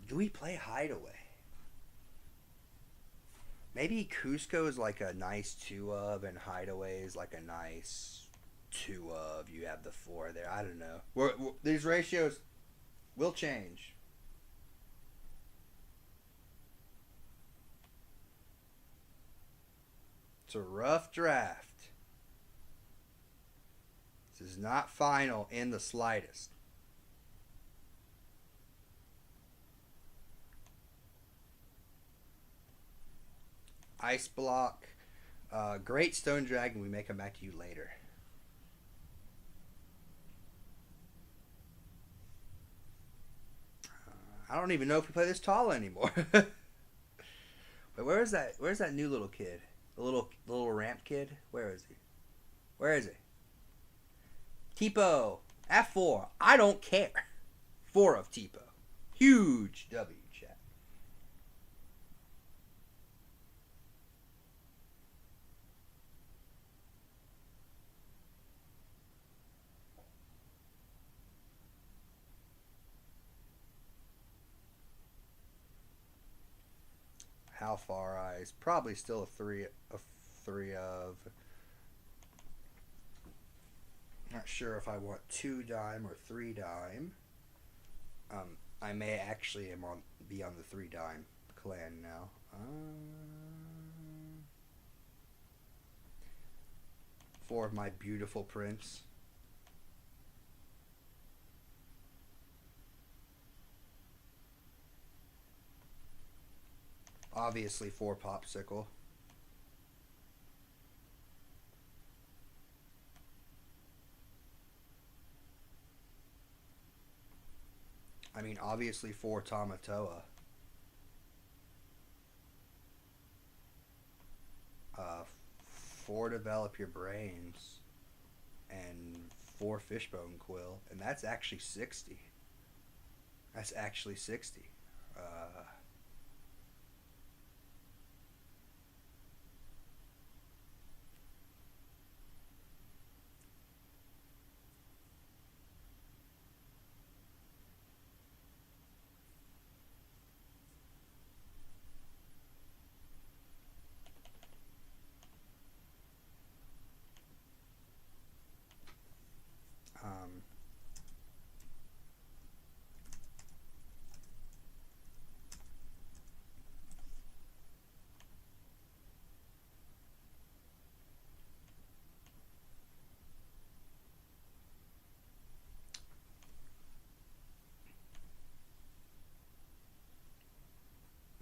do we play Hideaway? Maybe Cusco is like a nice two of, and Hideaway is like a nice two of. You have the four there. I don't know. These ratios will change. It's a rough draft. This is not final in the slightest. Ice Block. Great Stone Dragon. We may come back to you later. I don't even know if we play this tall anymore. Wait, where is that? Where's that new little kid? The little ramp kid? Where is he? Where is he? Tipo. F4. I don't care. 4 of Tipo. Huge W, chat. How far eyes? Probably still a three of. Not sure if I want 2 dime or 3 dime. I may actually be on the 3 dime clan now. 4 of my beautiful prince. Obviously 4 popsicle. I mean, obviously 4 Tamatoa. 4 develop your brains. And 4 fishbone quill. And that's actually 60. That's actually 60. Um,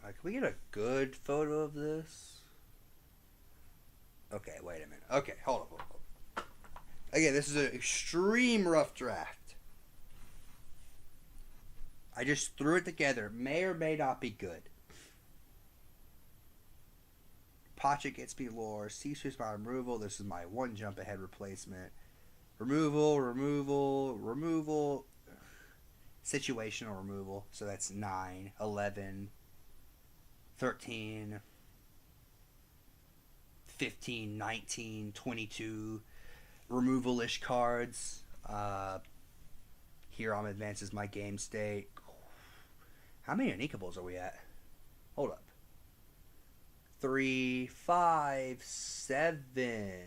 can we get a good photo of this? Okay, wait a minute. Okay, hold on. Again, this is an extreme rough draft. I just threw it together. May or may not be good. Pacha gets me lore. Ceases my removal. This is my 1 jump ahead replacement. Removal. Situational removal. So that's 9, 11, 13, 15, 19, 22 removal-ish cards. Here advances my game state. How many unikables are we at? Hold up. 3, 5, 7,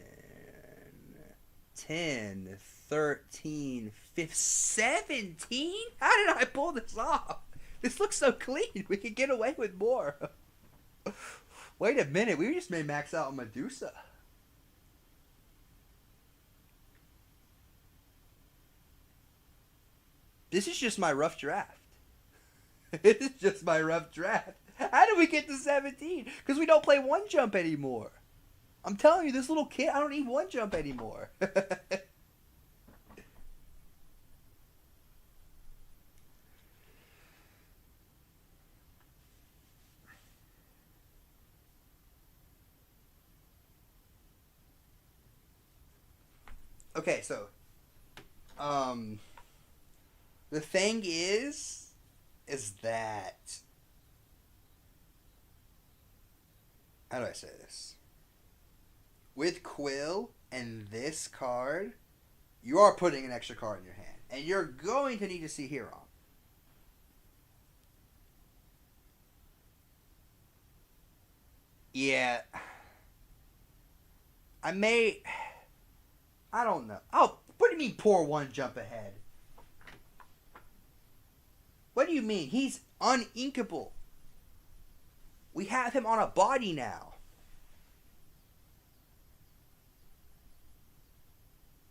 10, 13, 15, 17? How did I pull this off? This looks so clean. We could get away with more. Wait a minute. We just may max out on Medusa. This is just my rough draft. This is just my rough draft. How did we get to 17? Because we don't play 1 jump anymore. I'm telling you, this little kid, I don't need 1 jump anymore. Okay, so, the thing is that, how do I say this? With Quill and this card, you are putting an extra card in your hand, and you're going to need to see Huron. Yeah, I may. I don't know. Oh, what do you mean pour one jump ahead? What do you mean? He's uninkable. We have him on a body now.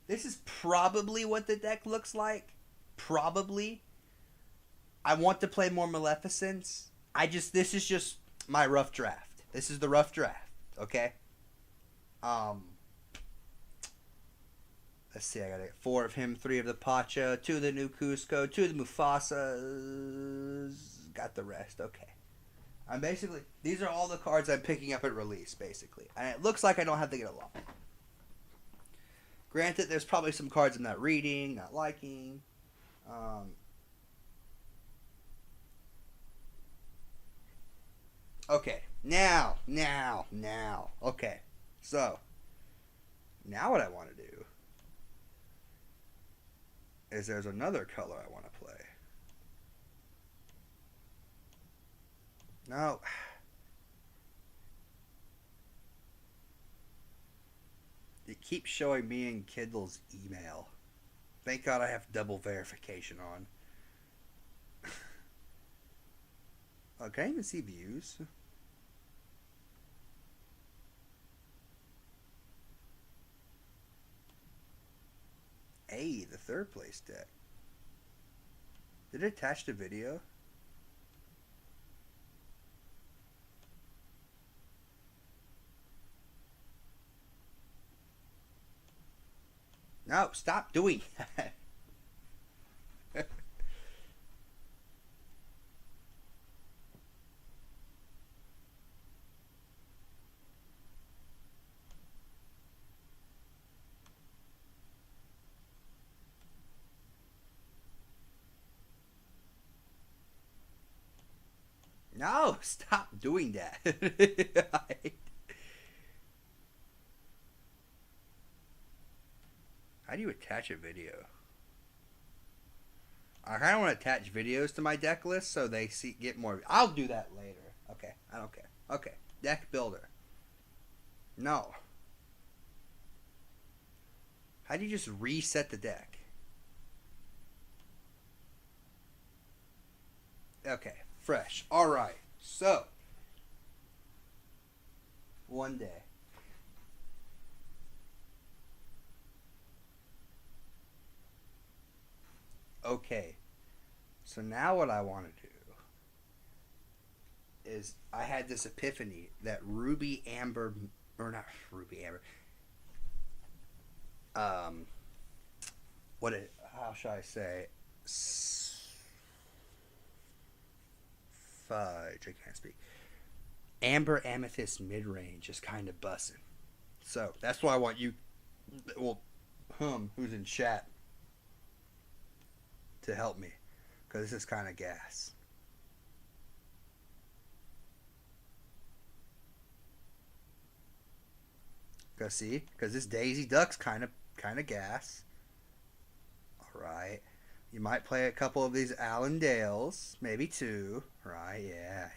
This is probably what the deck looks like. Probably. I want to play more Maleficents. This is just my rough draft. This is the rough draft, okay? Um, let's see, I got it. 4 of him, 3 of the Pacha, 2 of the new Cusco, 2 of the Mufasas. Got the rest, okay. These are all the cards I'm picking up at release, basically. And it looks like I don't have to get a lot. Granted, there's probably some cards I'm not reading, not liking. Okay, now. Okay, so now what I want to do is there's another color I want to play. No. It keeps showing me and Kindle's email. Thank God I have double verification on. Oh, can I even see views? Hey, the third place deck. Did it attach to video? No, stop doing that. No, stop doing that. How do you attach a video? I kind of want to attach videos to my deck list so they get more. I'll do that later. Okay, I don't care. Okay, deck builder. No. How do you just reset the deck? Okay, fresh. All right. So, one day. Okay. So now what I want to do is I had this epiphany that Ruby Amber, or not Ruby Amber. Um, how shall I say? Fudge, I can't speak. Amber Amethyst mid range is kind of bussing. So that's why I want you, well, who's in chat, to help me, because this is kind of gas. Cause see, because this Daisy Duck's kind of gas. All right, you might play a couple of these Allendales, maybe 2. Right? Yeah.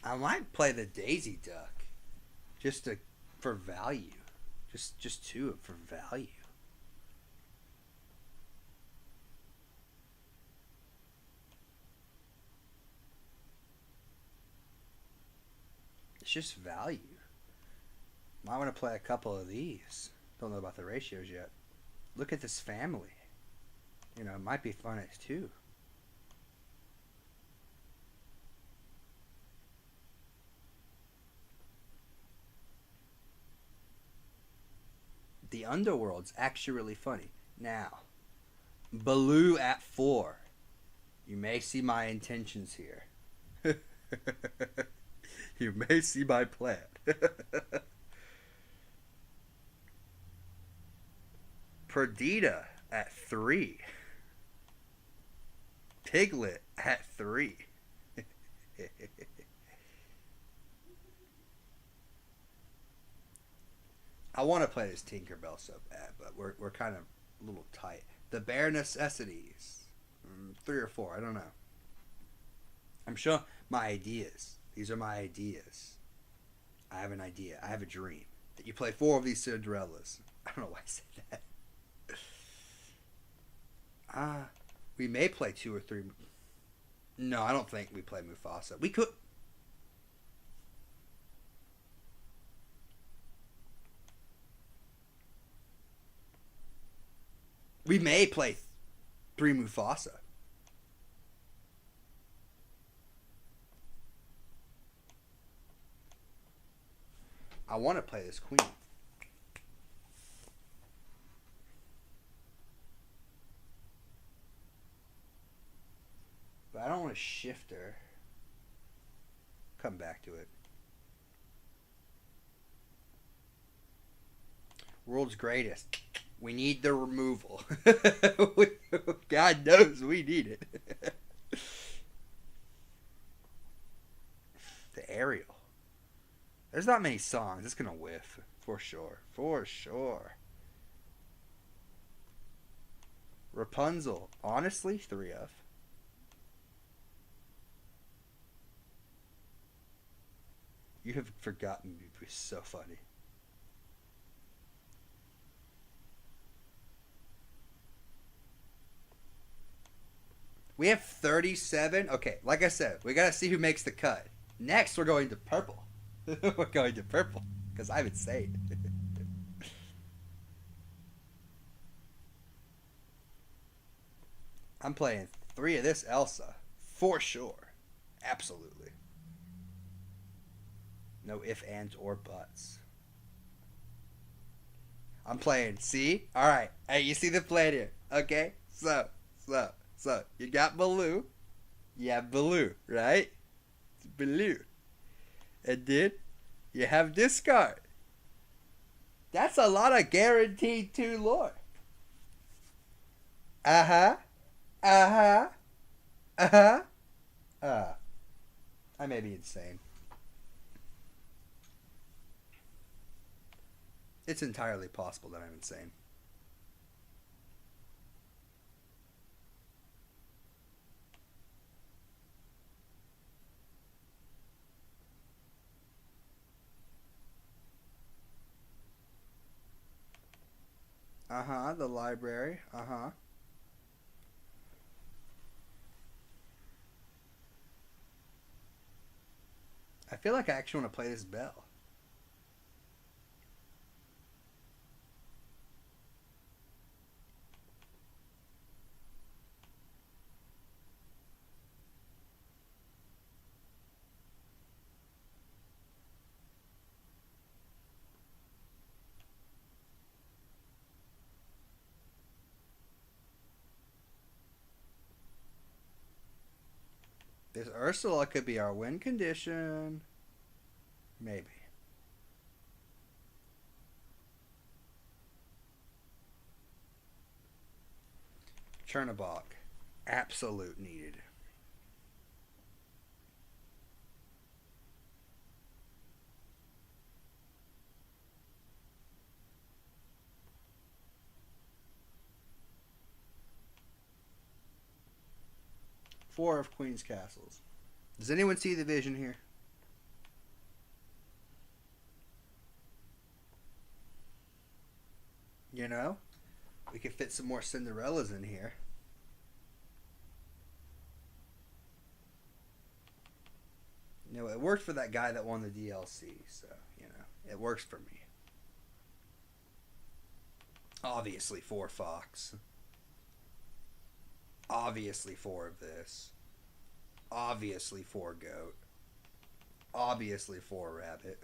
I might play the Daisy Duck, just to for value, just 2 for value. It's just value. Might want to play a couple of these. Don't know about the ratios yet. Look at this family. It might be fun as 2. The Underworld's actually really funny. Now, Baloo at 4. You may see my intentions here. You may see my plan. Perdita at 3. Piglet at 3. I want to play this Tinkerbell so bad, but we're kind of a little tight. The bare necessities. 3 or 4, I don't know. I'm sure my ideas. These are my ideas. I have an idea. I have a dream that you play 4 of these Cinderellas. I don't know why I said that. We may play 2 or 3. No, I don't think we play Mufasa. We could. We may play 3 Mufasa. I want to play this queen. But I don't want to shift her. Come back to it. World's greatest. We need the removal. God knows we need it. The aerial. There's not many songs. It's going to whiff. For sure. For sure. Rapunzel. Honestly, 3 of. You have forgotten me. It was so funny. We have 37. Okay, like I said, we got to see who makes the cut. Next, we're going to purple. We're going to purple. Because I'm insane. I'm playing 3 of this Elsa. For sure. Absolutely. No ifs, ands, or buts. I'm playing. See? Alright. Hey, you see the plan here. Okay? So. You got Baloo. You have Baloo, right? It's Baloo. And then you have discard. That's a lot of guaranteed 2 lore. I may be insane. It's entirely possible that I'm insane. The library. I feel like I actually want to play this bell. This Ursula could be our win condition. Maybe. Chernobog. Absolute needed. Four of Queen's Castles. Does anyone see the vision here? You know? We could fit some more Cinderellas in here. You know, it worked for that guy that won the DLC, so, you know, it works for me. Obviously 4 Fox. Obviously 4 of this. Obviously 4 Goat. Obviously 4 Rabbit.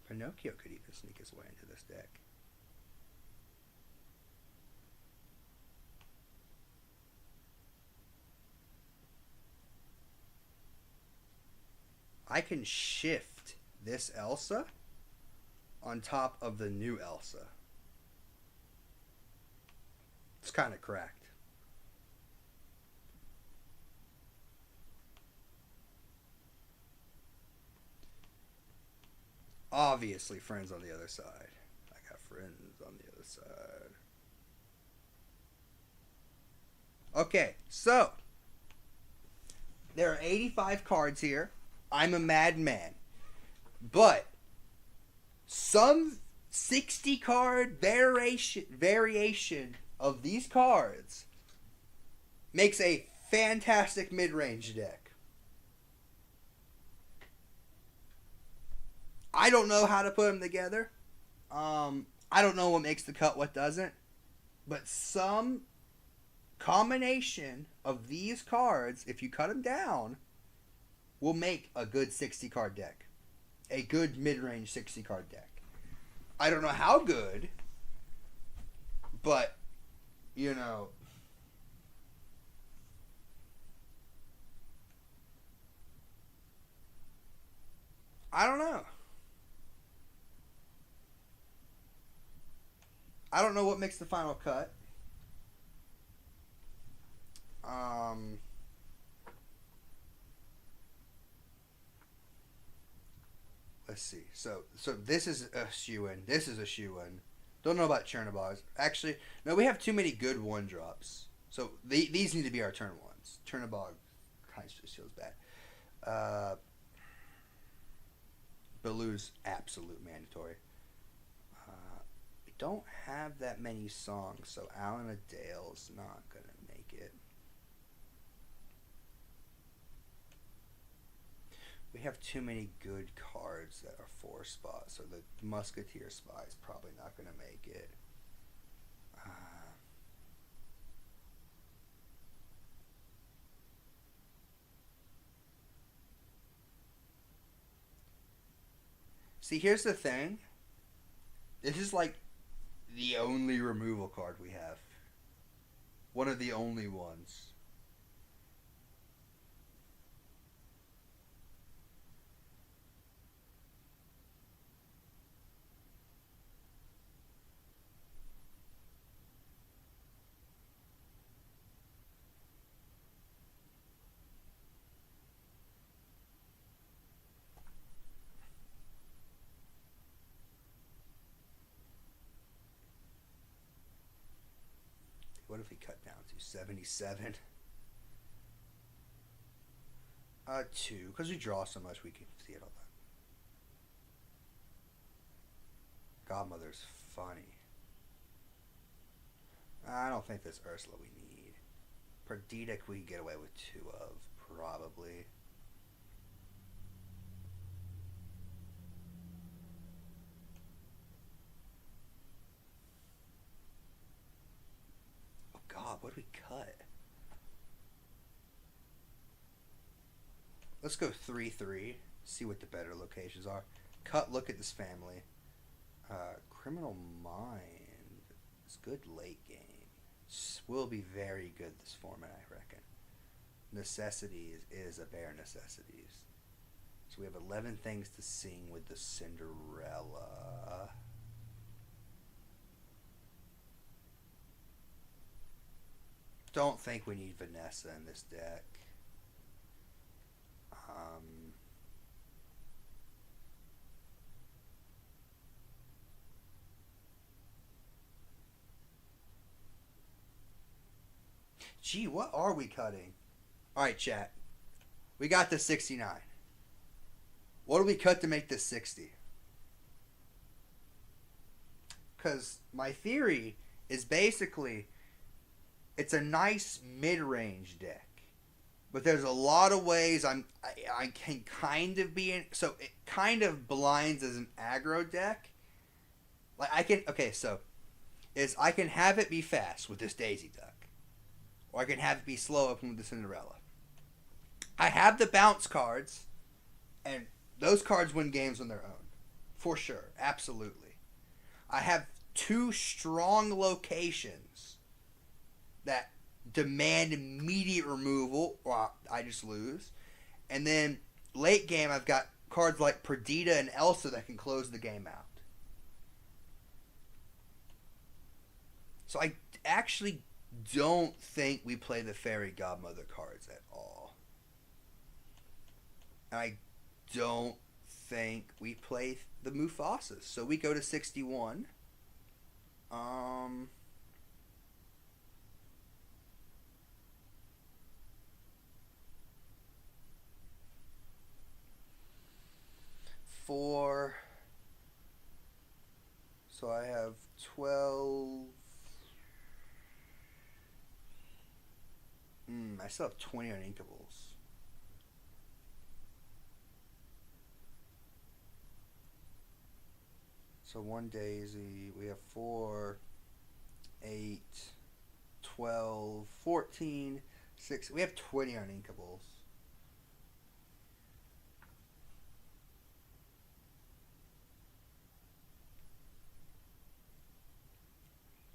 Pinocchio could even sneak his way into this deck. I can shift this Elsa on top of the new Elsa. It's kind of cracked. Obviously, friends on the other side. I got friends on the other side. Okay, so there are 85 cards here. I'm a madman. But some 60 card variation of these cards makes a fantastic mid-range deck. I don't know how to put them together. I don't know what makes the cut, what doesn't. But some combination of these cards, if you cut them down, will make a good 60 card deck. A good mid-range 60 card deck. I don't know how good, but, you know, I don't know. I don't know what makes the final cut. Um, let's see. So this is a shoe-in. This is a shoe-in. Don't know about Chernobyls. Actually, no, we have too many good one drops. So these need to be our turn ones. Chernobyl kind of just feels bad. Baloo's absolute mandatory. We don't have that many songs, so Alan Adale's not gonna make it. We have too many good cards that are 4 spots, so the Musketeer Spy is probably not going to make it. See, here's the thing. This is like the only removal card we have. One of the only ones. What if we cut down to 77? 2, because we draw so much we can see it all that. Godmother's funny. I don't think this Ursula we need. Perdita we can get away with 2 of, probably. God, what do we cut? Let's go 3-3. See what the better locations are. Cut, look at this family. Criminal Mind is good late game. Will be very good this format, I reckon. Necessities is a bare necessities. So we have 11 things to sing with the Cinderella. Don't think we need Vanessa in this deck. Gee, what are we cutting? Alright, chat. We got the 69. What do we cut to make this 60? Because my theory is basically it's a nice mid-range deck. But there's a lot of ways I can kind of be in. So it kind of blinds as an aggro deck. Like I can, okay, so is I can have it be fast with this Daisy Duck. Or I can have it be slow up with the Cinderella. I have the bounce cards, and those cards win games on their own. For sure. Absolutely. I have 2 strong locations that demand immediate removal, or I just lose. And then late game, I've got cards like Perdita and Elsa that can close the game out. So I actually don't think we play the fairy godmother cards at all. I don't think we play the Mufasas. So we go to 61. Um, for so I have 12. I still have 20 uninkables. So one daisy. We have 4, 8, 12, 14, 6. We have 20 uninkables.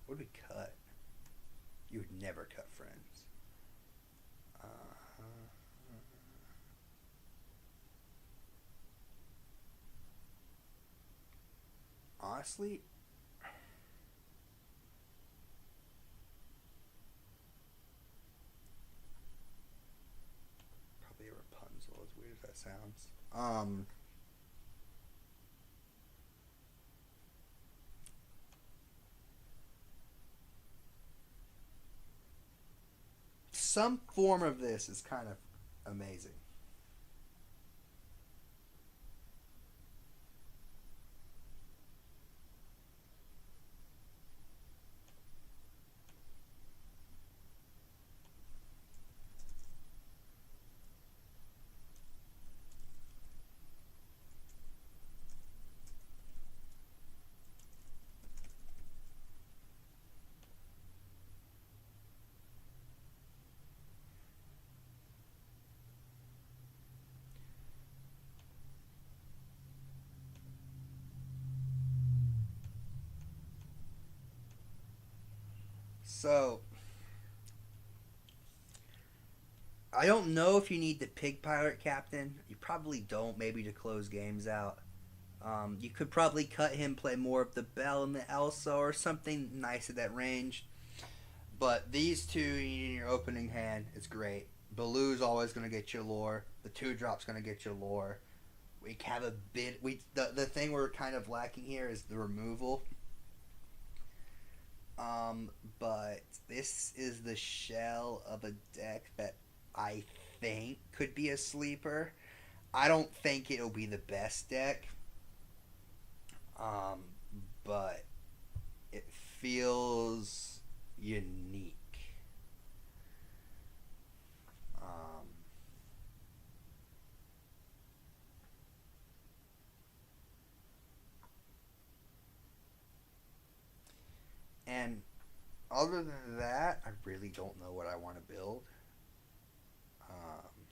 What would we cut? You would never cut friends. Honestly, probably a Rapunzel, as weird as that sounds. Some form of this is kind of amazing. So, I don't know if you need the Pig Pirate Captain. You probably don't, maybe to close games out. You could probably cut him, play more of the Belle and the Elsa or something nice at that range. But these two in your opening hand, it's great. Baloo's always going to get your lore. The 2-drop's going to get your lore. We have a bit. The thing we're kind of lacking here is the removal. But this is the shell of a deck that I think could be a sleeper. I don't think it'll be the best deck. Um, but it feels unique. Um, and other than that, I really don't know what I want to build. Um,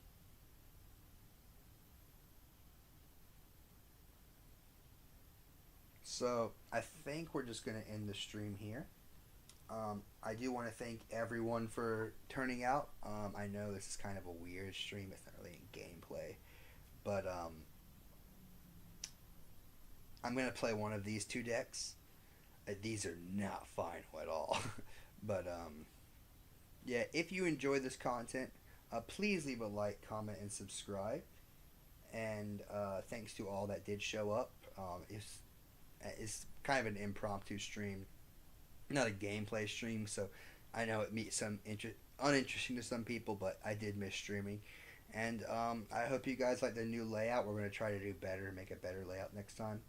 so I think we're just going to end the stream here. I do want to thank everyone for turning out. I know this is kind of a weird stream. It's not really in gameplay. But I'm going to play one of these two decks. These are not final at all. But yeah, if you enjoy this content, please leave a like, comment, and subscribe. And thanks to all that did show up. It's kind of an impromptu stream, not a gameplay stream. So I know it meets some uninteresting to some people, but I did miss streaming. And I hope you guys like the new layout. We're going to try to do better, make a better layout next time.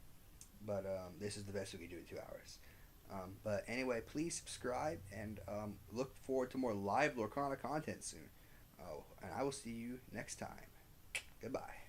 But this is the best we can do in 2 hours. But anyway, please subscribe and look forward to more live Lorcana content soon. Oh, and I will see you next time. Goodbye.